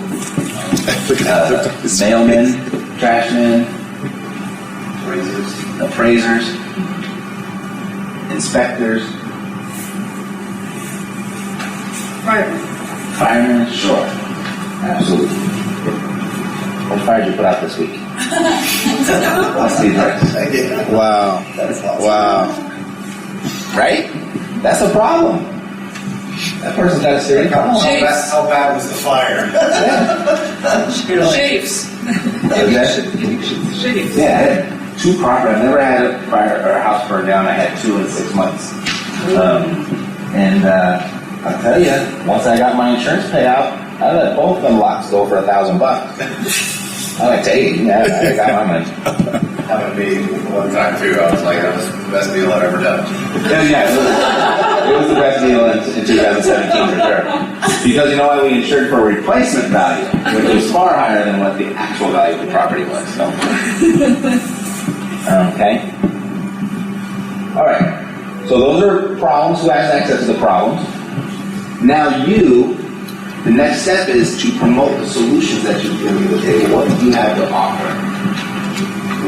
Mailmen, trashmen, appraisers, inspectors, firemen, sure, absolutely. What fire did you put out this week? Let's be right. Wow. Wow. Right? That's a problem. That person's got a serious problem. How bad was the fire? Shapes. Shapes. Yeah, I had 2 properties. I've never had a fire or a house burn down. I had 2 in 6 months. I'll tell you, once I got my insurance payout, I let both of them lots go for $1,000. I'm like, take it. Yeah, I got my money. Happened to me one time too. I was like, that was the best deal I've ever done. Yeah, it was the best deal in 2017 for sure. Because you know what? We insured for replacement value, which was far higher than what the actual value of the property was. So, okay. All right. So those are problems. Who has access to the problems? Now the next step is to promote the solutions that you bring to the table. What do you have to offer?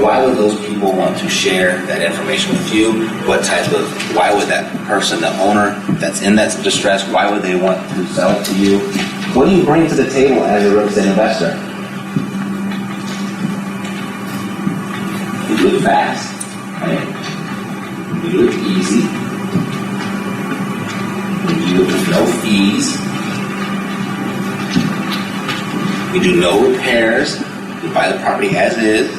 Why would those people want to share that information with you? Why would that person, the owner that's in that distress, why would they want to sell it to you? What do you bring to the table as a real estate investor? You do it fast, right? You do it easy. You do it with no fees. We do no repairs. We buy the property as is.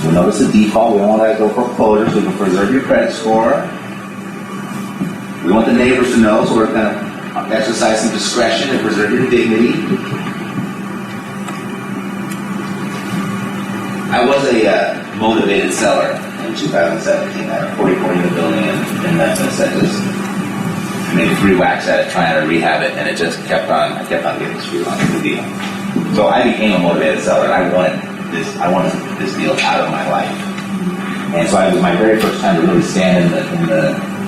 We notice the default. We don't want to let it go foreclosure, so we can preserve your credit score. We want the neighbors to know, so we're going to exercise some discretion and preserve your dignity. I was a motivated seller in 2017. I had a 40-40 in the building in Memphis that just made 3 whacks at it trying to rehab it, and it just kept on getting screwed on the deal. So I became a motivated seller, and I wanted this deal out of my life. And so it was my very first time to really stand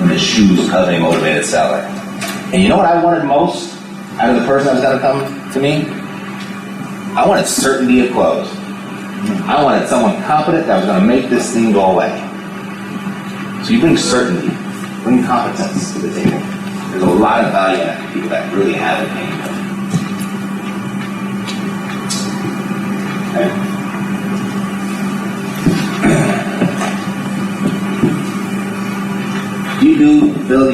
in the shoes of a motivated seller. And you know what I wanted most out of the person that was going to come to me? I wanted certainty of close. I wanted someone competent that was going to make this thing go away. So you bring certainty, bring competence to the table. There's a lot of value in that for people that really have it in them. Okay. Do you do, Bill,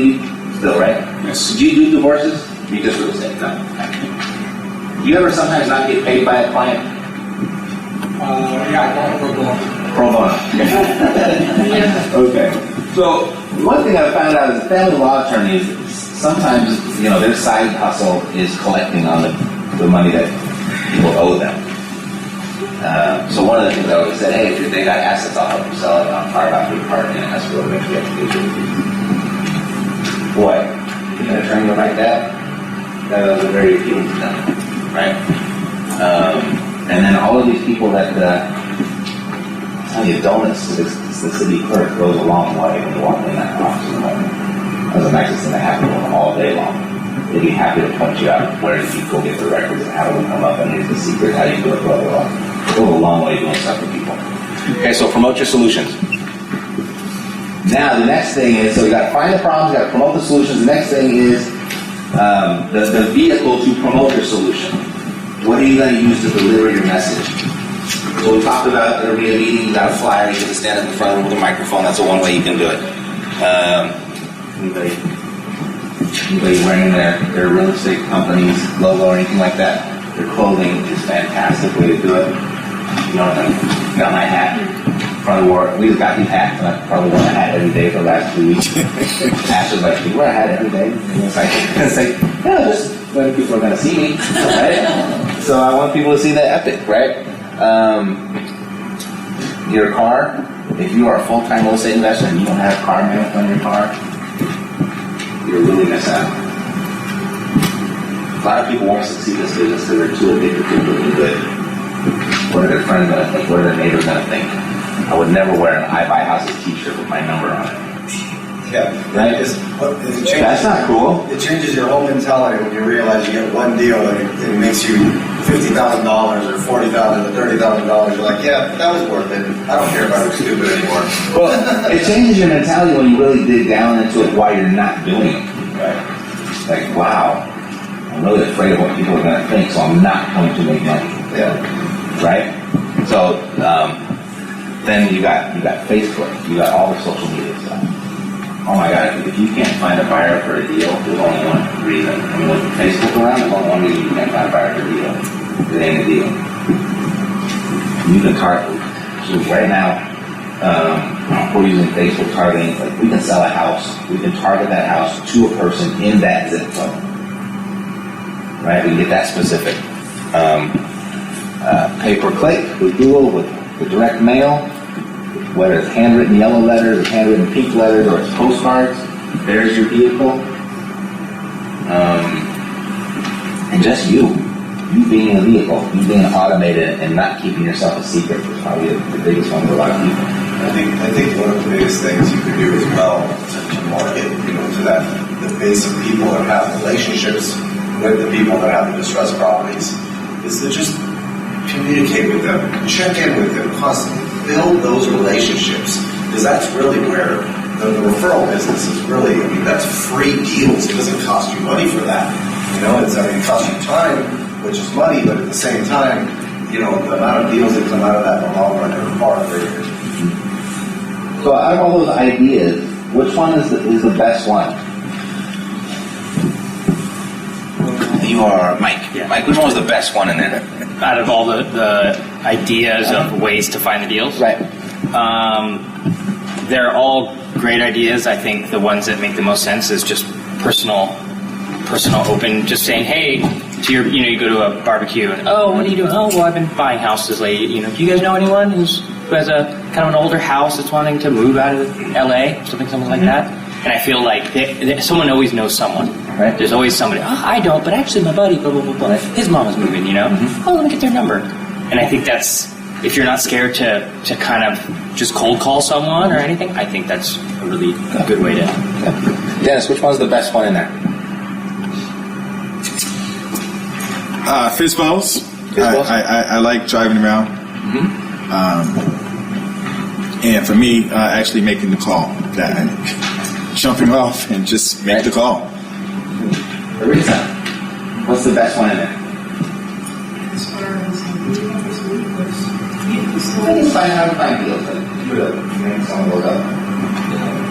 Bill, right? Yes. Do you do divorces? You just real estate? No. Do you ever sometimes not get paid by a client? Yeah, Pro bono. Okay. So one thing I found out is family law attorneys, sometimes, their side hustle is collecting on the money that people owe them. So one of the things I always said, hey, if they got assets, I'll help you sell it, and I'll carve out your part in an escrow if you have to do it. Boy, an attorney like that was a very appealing to them, right? And then all of these people that tell you, donuts to the city clerk goes a long way when you walk in that office in the morning. That's the nicest thing that happens to them all day long. They'd be happy to point you out where did you go get the records and how do we come up and here's the secret, how do you do it, blah, blah, blah. It goes a long way doing stuff for people. Okay, so promote your solutions. Now, the next thing is, so you got to find the problems, you got to promote the solutions. The next thing is the vehicle to promote your solution. What are you going to use to deliver your message? So we talked about there'll be a meeting, you got a flyer, you get to stand up in front of it with a microphone. That's the one way you can do it. Anybody wearing their real estate company's logo or anything like that? Their clothing is a fantastic way to do it. You know, I got my hat. Probably wore, we just got these hats, and I probably wore a hat every day for the last 2 weeks. Ash was like, "You wear a hat every day?" And it's like, yeah, just when people are going to see me, right? So I want people to see the epic, right? Your car, if you are a full-time real estate investor and you don't have car maintenance on your car, you're really missing out. A lot of people won't succeed in this business because they're too addicted to doing good. What are their friends going to think? What are their neighbors going to think? I would never wear an I Buy Houses t-shirt with my number on it. Yeah, right? That's not cool. It changes your whole mentality when you realize you get one deal and it makes you $50,000 or $40,000 or $30,000. You're like, yeah, that was worth it. I don't care about it stupid anymore. Well, it changes your mentality when you really dig down into it while you're not doing it. Right? Like, wow, I'm really afraid of what people are going to think, so I'm not going to make money. Yeah. Right? So then you got Facebook, you got all the social media stuff. Oh my God, if you can't find a buyer for a deal, there's only one reason. I mean, with Facebook around, there's only one reason you can't find a buyer for a deal. It ain't a deal. You can target. So right now, we're using Facebook targeting. Like, we can sell a house. We can target that house to a person in that zip code. Right? We can get that specific. Pay-per-click with Google, with direct mail. Whether it's handwritten yellow letters, or handwritten pink letters, or it's postcards, there's your vehicle. And just you being a vehicle, you being automated and not keeping yourself a secret is probably the biggest one for a lot of people. I think one of the biggest things you could do as well to market, to that the base of people that have relationships with the people that have the distressed properties is to just communicate with them, check in with them constantly. Build those relationships, because that's really where the referral business is really, that's free deals. It doesn't cost you money for that. It costs you time, which is money, but at the same time, the amount of deals that come out of that in the long run are far greater. So out of all those ideas, which one is the best one? You are Mike. Yeah. Mike, which one was the best one in there? Out of all the ideas of ways to find the deals? Right. They're all great ideas. I think the ones that make the most sense is just personal open, just saying, hey, to your, you go to a barbecue and, oh, what are you doing? Oh, well, I've been buying houses lately. Do you guys know anyone who has a kind of an older house that's wanting to move out of LA, something like that? And I feel like someone always knows someone. Right? There's always somebody, oh, I don't, but actually my buddy, blah, blah, blah, blah. His mom is moving, Oh, let me get their number. And I think that's, if you're not scared to kind of just cold call someone or anything, I think that's a really good way to. Dennis, which one's the best one in there? FIBIs. I like driving around. And for me, actually making the call. Jumping off and just make the call. Teresa, what's the best one in there? As far as I just find how to find deals. Maybe someone goes up.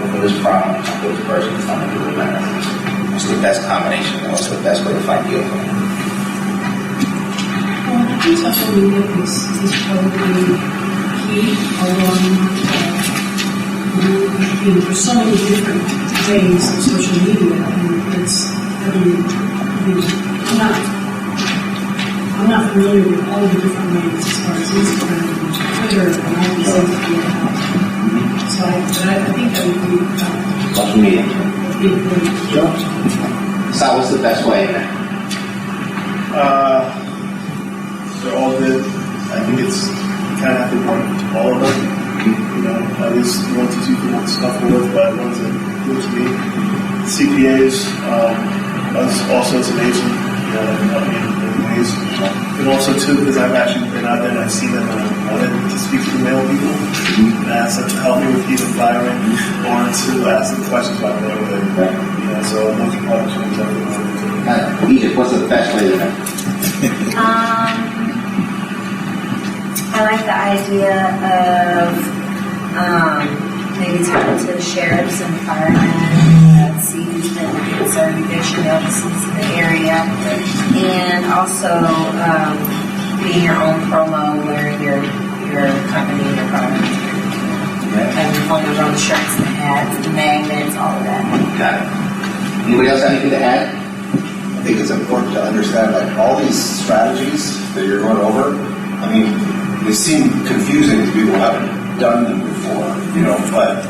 For this problem, this person is not going to do it. What's the best combination? What's the best way to find deals? Well, I think social media is probably key, although there's so many different ways of social media, and I'm not familiar with all the different ways as far as Instagram and Twitter and all these things that we have. So I think that would be social media. Sure. So what's the best way in there? They're all good. I think it's kind of have to work all of them. stuff with, but ones that appeal to me. CPAs, all sorts of agents, in ways. And also too, because I've actually been out there and I've seen them and I wanted to speak to the male people and ask them to help me with either firing or to ask them questions about their way. So I'm looking for opportunities everywhere. Egypt, what's the best way to know? I like the idea of maybe talking to the sheriffs and firemen, see who's been getting certain eviction notices in the area, and also being your own promo, wearing your company, your product, having your phone number on the shirts, the hats, the magnets, all of that. Got it. Anybody else have anything to add? I think it's important to understand like all these strategies that you're going over. I mean, they seem confusing to people who haven't done them before, but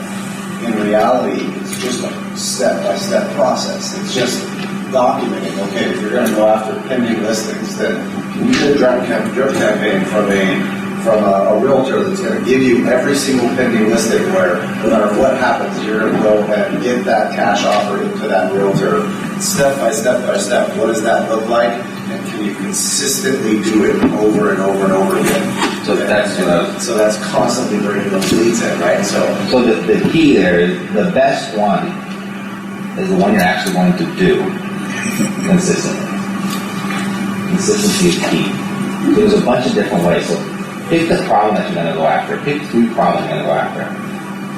in reality, it's just a step-by-step process. It's just documenting, okay, if you're going to go after pending listings, then you need a drug campaign from a realtor that's going to give you every single pending listing where no matter what happens, you're going to go and get that cash offer into that realtor step by step by step. What does that look like? And can you consistently do it over and over and over again? So that's constantly bringing those leads in, right? So the key there is the best one is the one you're actually going to do consistently. Consistency is key. So there's a bunch of different ways. So pick the problem that you're going to go after. Pick 3 problems you're going to go after.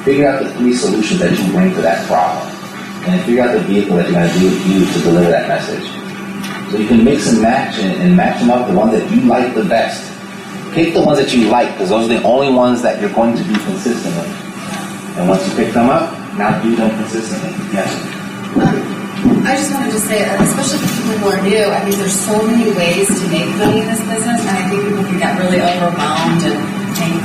Figure out the 3 solutions that you bring to that problem. And then figure out the vehicle that you're going to use to deliver that message. So you can mix and match and match them up the ones that you like the best. Pick the ones that you like because those are the only ones that you're going to be consistent with. And once you pick them up, now do them consistently. Yes. I just wanted to say, especially for people who are new, I mean, there's so many ways to make money in this business, and I think people can get really overwhelmed and think,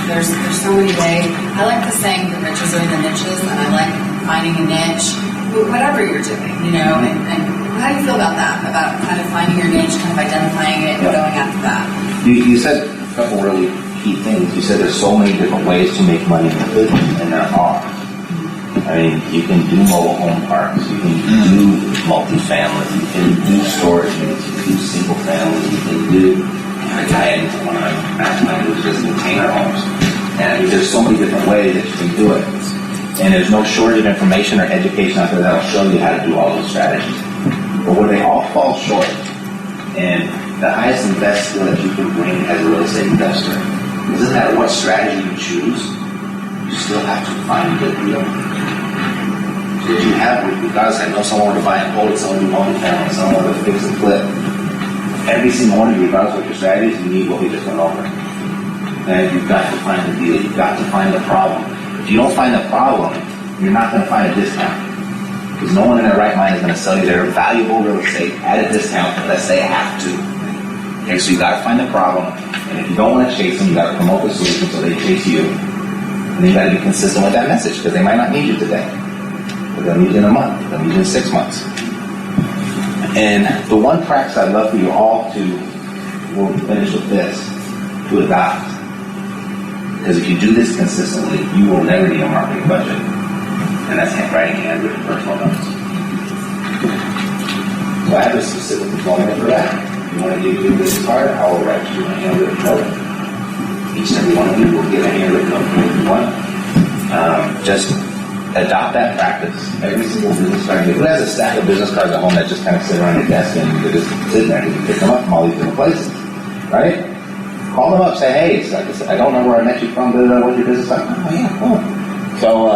there's so many ways. I like the saying, the riches are in the niches, and I like finding a niche, whatever you're doing, and how do you feel about that? About kind of finding your niche, kind of identifying it, and going after that? You said a couple really key things. You said there's so many different ways to make money in the business, and there are. I mean, you can do mobile home parks, you can do multifamily, you can do storage units, you can do single family, you can do a guy in one of my who's just container homes. And I mean, there's so many different ways that you can do it. And there's no shortage of information or education out there that'll show you how to do all those strategies. But where they all fall short, and the highest and best skill that you can bring as a real estate investor, doesn't matter what strategy you choose, you still have to find a good deal. So if you have, regardless, I know someone to buy and hold it, someone to multifamily, someone to fix and flip. Every single one of you, regardless of what your strategies, you need what we just went over. And you've got to find the deal. You've got to find the problem. If you don't find the problem, you're not going to find a discount. Because no one in their right mind is going to sell you their valuable real estate at a discount unless they have to. Okay, so you got to find the problem. And if you don't want to chase them, you got to promote the solution so they chase you. And then you got to be consistent with that message because they might not need you today. But they'll need you in a month. They'll need you in 6 months. And the one practice I'd love for you all to, we'll finish with this, to adopt. Because if you do this consistently, you will never need a marketing budget. And that's writing handwritten personal notes. So I have a specific formula for that. If you want to give you a business card, I will write you a handwritten note. Each and every one of you will get a handwritten note from everyone. Just adopt that practice. Every single business card. Who has a stack of business cards at home that just kind of sit around your desk and you just sit there and you pick them up from all these different places, right? Call them up, say, hey, I don't know where I met you from, what's your business like? Oh yeah, cool. So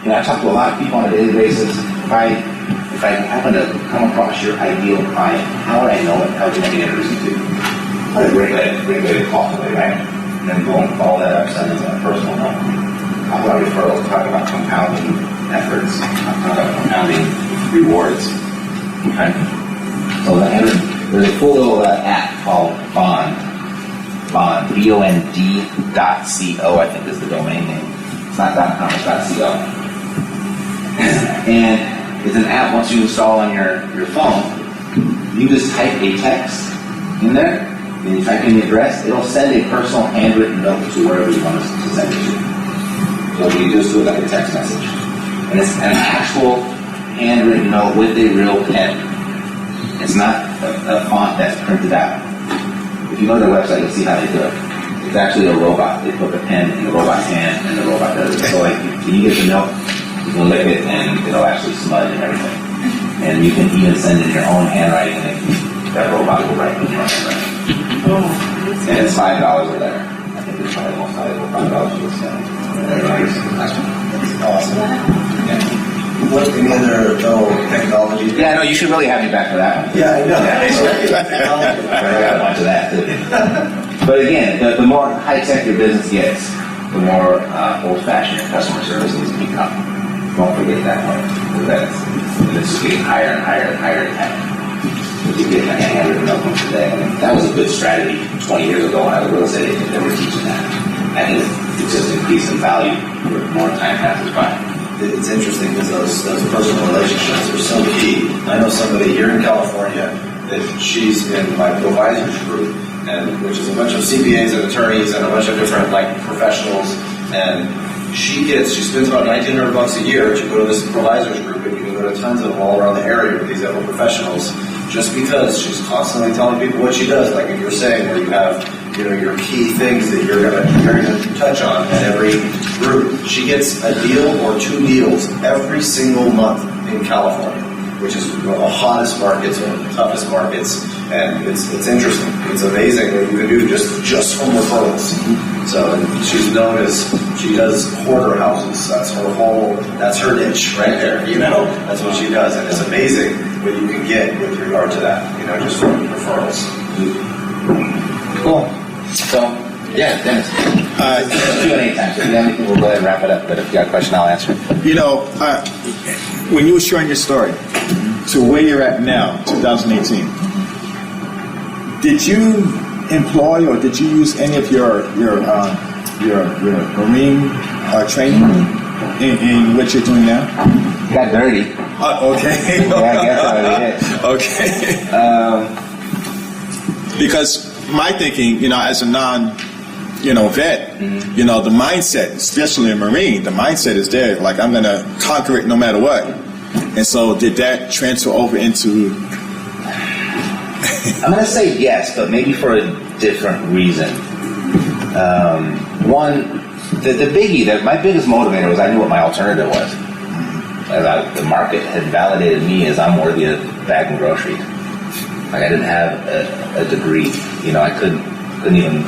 I talk to a lot of people on a daily basis. If I happen to come across your ideal client, how would I know it? How would you make it interesting to you? What a great way to call somebody, right? And then go and follow that up, send them a personal note. Talk about referrals, talk about compounding efforts, talk about compounding rewards. Okay? So there's a cool little app called Bond, BOND.co, I think is the domain name. It's not .com, it's .co. And it's an app, once you install on your phone, you just type a text in there, and you type in the address, it'll send a personal handwritten note to wherever you want to send it to. So So what you do is do it like a text message. And it's an actual handwritten note with a real pen. It's not a font that's printed out. If you go to their website, you'll see how they do it. It's actually a robot. They put the pen in the robot's hand, and the robot does it. So like, when you get the note, you can lick it, and it'll actually smudge and everything. And you can even send in your own handwriting, and that robot will write in your own handwriting. And it's $5 or better. I think it's probably the most valuable $5 you'll send. That's awesome. Yeah. What, any other technology? Yeah, no, you should really have me back for that one. Yeah, I know. I got a bunch of that too. But again, the more high-tech your business gets, the more old-fashioned your customer service needs to become. Don't forget that one. It's just getting higher and higher and higher in tech. If you get like a handwritten notebook today, I mean, that was a good strategy 20 years ago when I was a real estate agent. They were teaching that. I think it's just increased in value the more time passes by. It's interesting because those personal relationships are so key. I know somebody here in California that she's in my advisors group, and which is a bunch of CPAs and attorneys and a bunch of different professionals, and she spends about $1,900 a year to go to this provisors group, and you can go to tons of them all around the area with these other professionals, just because she's constantly telling people what she does, like you're saying, where you have your key things that you're gonna touch on at every group. She gets a deal or 2 deals every single month in California, which is the hottest markets or the toughest markets, and it's interesting. It's amazing what you can do just from referrals. So she's known as, she does hoarder houses. That's her niche right there. That's what she does, and it's amazing what you can get with regard to that. Just from referrals. Cool. So, yeah, Dennis. Q&A time. So if you have anything, we'll go ahead and wrap it up. But if you got a question, I'll answer it. When you were sharing your story to where you're at now, 2018, did you employ or did you use any of your marine training in what you're doing now? Got dirty. Okay. Yeah, I guess I did. Okay. Because my thinking, as a vet, the mindset, especially in Marine, the mindset is there. Like, I'm going to conquer it no matter what. And so did that transfer over into... I'm going to say yes, but maybe for a different reason. One, the biggie, my biggest motivator was I knew what my alternative was. The market had validated me as I'm worthy of bagging groceries. Like, I didn't have a degree. I couldn't even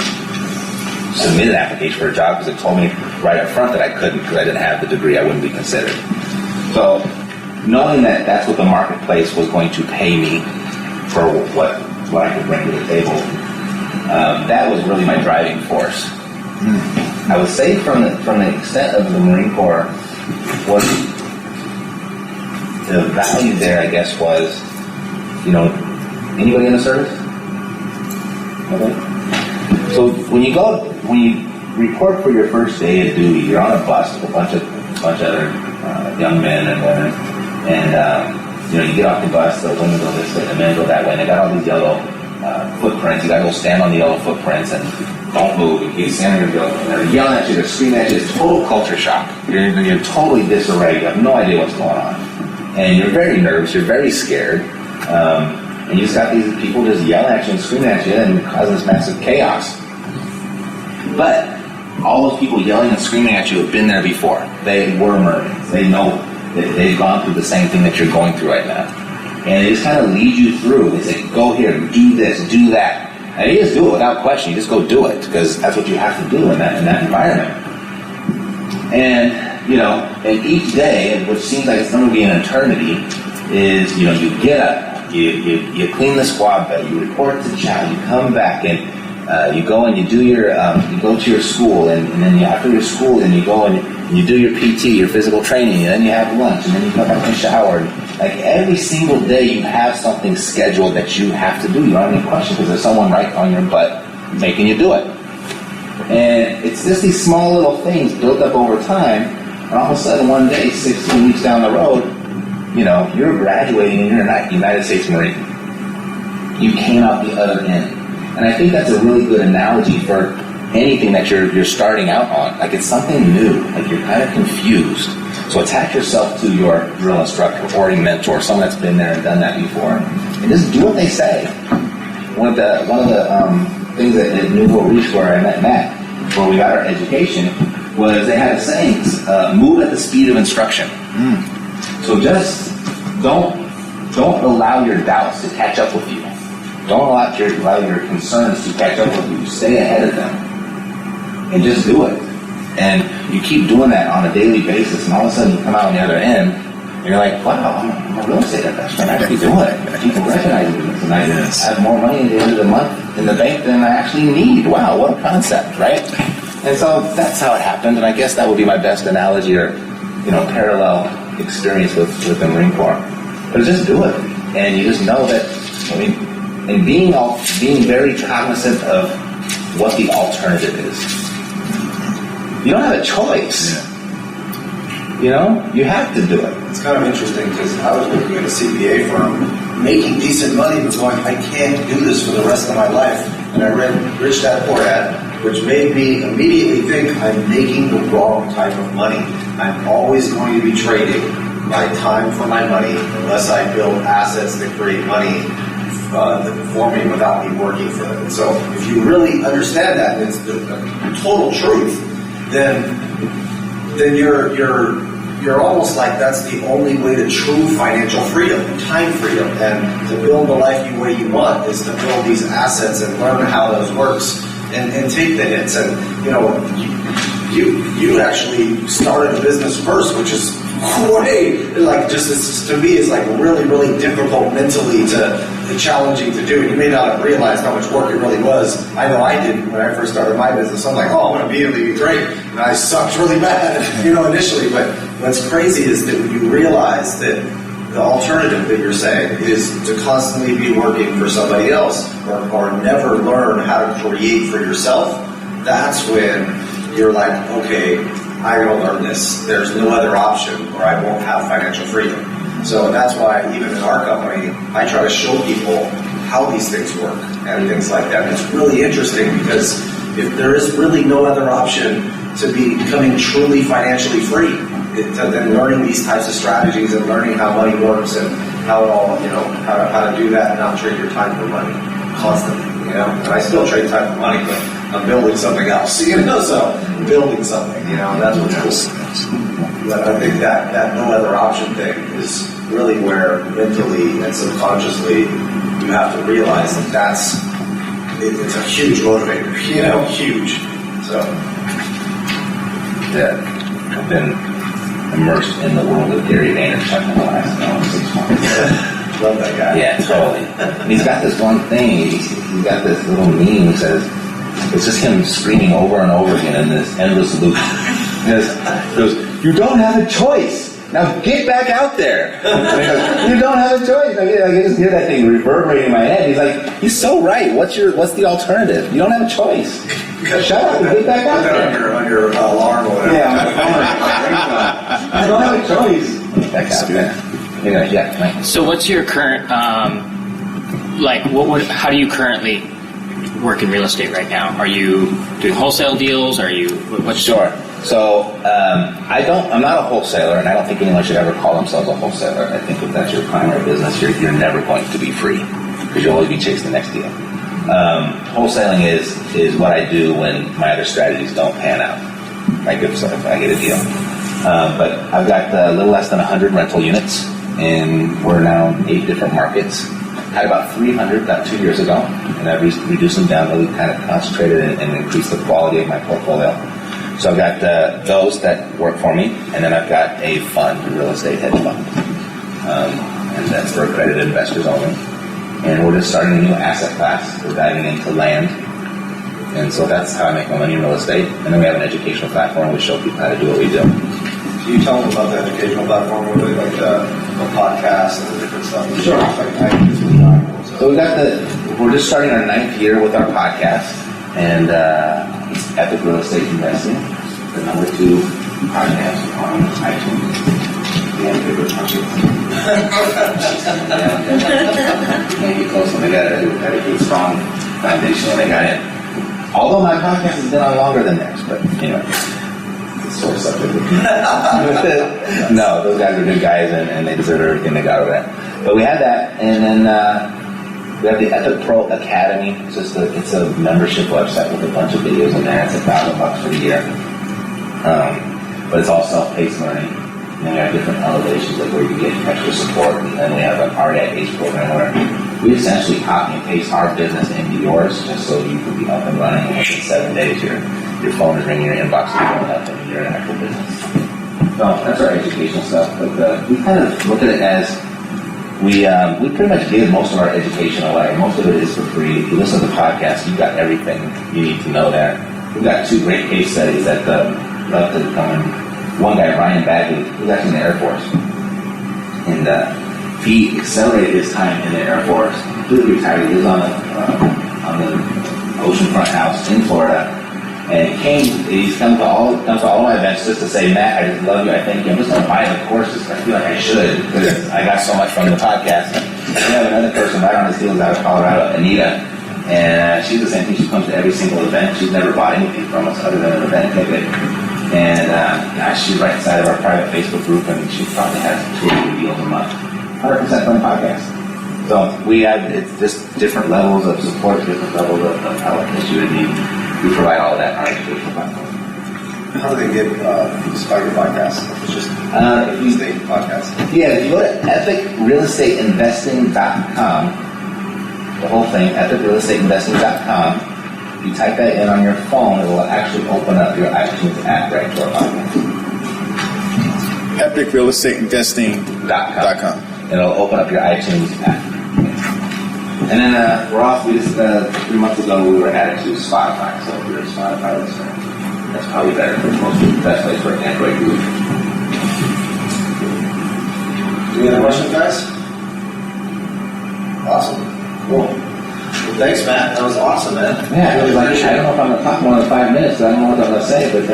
submit an application for a job because it told me right up front that I couldn't because I didn't have the degree. I wouldn't be considered. So knowing that that's what the marketplace was going to pay me for what I could bring to the table, that was really my driving force. I would say from the extent of the Marine Corps, was the value there, I guess, was, anybody in the service? Okay. So when you report for your first day of duty, you're on a bus with a bunch of other young men and women, and you get off the bus, the women go this way, the men go that way, and they got all these yellow footprints. You got to go stand on the yellow footprints and don't move. You keep standing there, and they're yelling at you, they're screaming at you. It's total culture shock. You're totally disarray. You have no idea what's going on, and you're very nervous. You're very scared. And you just got these people just yelling at you and screaming at you and causing this massive chaos. But all those people yelling and screaming at you have been there before. They were Marines. They know that they've gone through the same thing that you're going through right now. And they just kind of lead you through. They say, go here, do this, do that. And you just do it without question. You just go do it because that's what you have to do in that environment. And, and each day, which seems like it's going to be an eternity, is, you get up. You clean the squad bed, you report to chow, you come back and you go and you do your you go to your school and then after your school then you go and you do your PT, your physical training, and then you have lunch and then you come back and shower. Like every single day you have something scheduled that you have to do. You don't have any questions because there's someone right on your butt making you do it. And it's just these small little things built up over time, and all of a sudden one day, 16 weeks down the road, you're graduating and you're a United States Marine. You came out the other end. And I think that's a really good analogy for anything that you're starting out on. Like it's something new. Like you're kind of confused. So attach yourself to your drill instructor or a mentor, someone that's been there and done that before, and just do what they say. One of the things that at Newport Reach, where I met Matt, where we got our education, was they had a saying, move at the speed of instruction. So just don't allow your doubts to catch up with you. Don't allow your concerns to catch up with you. Stay ahead of them. And just do it. And you keep doing that on a daily basis, and all of a sudden you come out on the other end, and you're like, wow, I'm a real estate investor. I'm actually doing it. People recognize me tonight. I have more money at the end of the month in the bank than I actually need. Wow, what a concept, right? And so that's how it happened, and I guess that would be my best analogy or, parallel experience with the Marine Corps. But just do it. And you just know that, and being very cognizant of what the alternative is. You don't have a choice. You have to do it. It's kind of interesting because I was working at a CPA firm, making decent money, but going, I can't do this for the rest of my life. And I read Rich Dad Poor Dad, which made me immediately think I'm making the wrong type of money. I'm always going to be trading my time for my money unless I build assets that create money for me without me working for them. And so if you really understand that, and it's the total truth, then you're almost like that's the only way to true financial freedom, time freedom, and to build the life the way you want is to build these assets and learn how those works and take the hits. And you actually started a business first, which is way to me is like really, really difficult mentally to challenging to do. And you may not have realized how much work it really was. I know I did when I first started my business. I'm like, I'm going to immediately be great. And I sucked really bad, initially. But what's crazy is that when you realize that the alternative that you're saying is to constantly be working for somebody else or never learn how to create for yourself, that's when you're like, okay, I gotta learn this. There's no other option or I won't have financial freedom. So that's why even in our company, I try to show people how these things work and things like that. And it's really interesting because if there is really no other option to be becoming truly financially free, then learning these types of strategies and learning how money works and how it all, how to do that and not trade your time for money constantly, And I still trade time for money, but I'm building something else, so building something, that's what's cool. But I think that no other option thing is really where mentally and subconsciously you have to realize that it's a huge motivator, huge. So, yeah, I've been immersed in the world of Gary Vaynerchuk in the last 6 months. Love that guy. Yeah, totally. And he's got this one thing, he's got this little meme that says, it's just him screaming over and over again in this endless loop. He goes, you don't have a choice. Now get back out there. You don't have a choice. I just hear that thing reverberating in my head. He's like, he's so right. What's the alternative? You don't have a choice. Shut up and get back out there. On your alarm or whatever. Yeah, you don't have a choice. Get back out there. Yeah. So what's your current, how do you currently work in real estate right now? Are you doing wholesale deals? Sure. So I'm not a wholesaler, and I don't think anyone should ever call themselves a wholesaler. I think if that's your primary business, you're never going to be free because you'll always be chasing the next deal. Wholesaling is what I do when my other strategies don't pan out. Like if I get a deal. But I've got a little less than 100 rental units, and we're now in 8 different markets. Had about 300 about 2 years ago, and I've reduced them down, really kind of concentrated and increased the quality of my portfolio. So I've got those that work for me, and then I've got a fund, a real estate hedge fund, and that's for accredited investors only. And we're just starting a new asset class. We're diving into land, and so that's how I make my money in real estate. And then we have an educational platform. We show people how to do what we do. Can you tell them about the educational platform, like the podcast and the different stuff? Sure. So we're just starting our 9th year with our podcast, and it's Epic Real Estate Investing, the number 2 podcast on iTunes. Maybe close when they got a good, strong foundation when they got in. Although my podcast has been on longer than theirs, but it's sort of subject. No, those guys are good guys, and they deserve everything they got over there. But we had that, and then we have the Epic Pro Academy. It's a membership website with a bunch of videos in there. It's $1,000 for the year, but it's all self-paced learning. And we have different elevations, like where you get extra support, and then we have an REI program where we essentially copy and paste our business into yours, just so you can be up and running. And within 7 days, your phone is ringing, your inbox is going up, and you're an actual business. So that's our educational stuff. But we kind of look at it as we pretty much give most of our education away. Most of it is for free. If you listen to the podcast, you've got everything you need to know there. We've got 2 great case studies that love to come in. One guy, Ryan Bagley, he's actually in the Air Force. And he accelerated his time in the Air Force. Completely retired. He lives on the oceanfront house in Florida. And he's come to all my events just to say, Matt, I just love you, I thank you. I'm just going to buy the courses. I feel like I should, because I got so much from the podcast. We have another person right on his heels out of Colorado, Anita. And she's the same thing. She comes to every single event. She's never bought anything from us other than an event ticket. And she's right inside of our private Facebook group, and she probably has 2 or 3 deals a month. 100% from the podcast. So it's just different levels of support, different levels of help that you would need. We provide all of that in our educational platform. How do they get Spider Podcast? It's just Real Estate Podcast. Yeah, if you go to epicrealestateinvesting.com, the whole thing, epicrealestateinvesting.com, you type that in on your phone, it will actually open up your iTunes app right to our podcast. epicrealestateinvesting.com. It'll open up your iTunes app. And then we're off. We just 3 months ago we were added to Spotify, so if you're a Spotify listener, that's probably better for most people. Best place for Android group. Any other questions, guys? Awesome. Cool. Well, thanks, Matt. That was awesome, man. Yeah, I don't know if I'm going to talk more than 5 minutes. I don't know what I'm going to say, but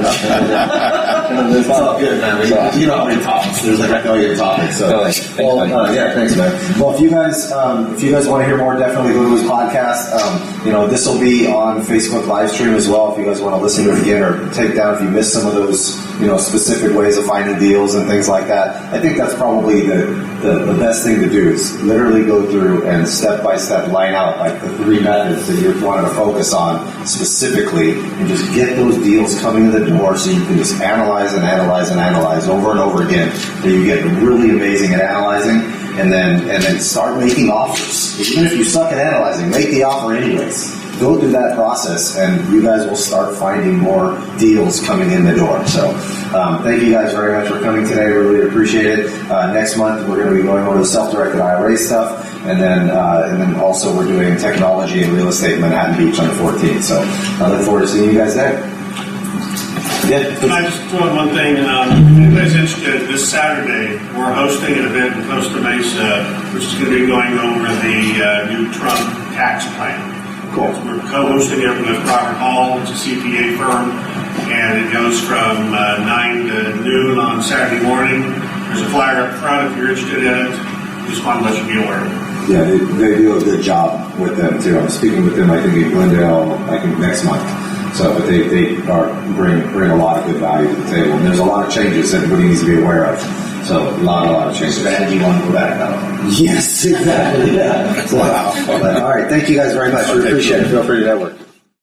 it's all good, man. You know how many topics. There's like a million topics. So, thanks, man. Well, if you guys want to hear more, definitely go to his podcast. This will be on Facebook live stream as well. If you guys want to listen to it again or take down if you missed some of those, specific ways of finding deals and things like that. I think that's probably the best thing to do is literally go through and step by step line out like the 3 methods that you're wanting to focus on specifically, and just get those deals coming in the door so you can just analyze over and over again until you get really amazing at analyzing, and then start making offers. Even if you suck at analyzing, make the offer anyways. Go through that process, and you guys will start finding more deals coming in the door. So thank you guys very much for coming today. Really appreciate it. Next month, we're going to be going over the self-directed IRA stuff, and then also we're doing technology and real estate in Manhattan Beach on the 14th. So I look forward to seeing you guys there. Yeah. Can I just throw in one thing? If anybody's interested, this Saturday, we're hosting an event in Costa Mesa, which is going to be going over the new Trump tax plan. Cool. We're co-hosting it with Robert Hall, it's a CPA firm, and it goes from 9 to noon on Saturday morning. There's a flyer up front if you're interested in it. Just want to let you be aware of it. Yeah, they do a good job with them too. I'm speaking with them, I think, in Glendale, next month. So, but they bring a lot of good value to the table. And there's a lot of changes everybody needs to be aware of. So, a lot of changes. Strategy one for that. Yes, exactly. Yeah. Wow. All right, thank you guys very much. We appreciate it. Feel free to network.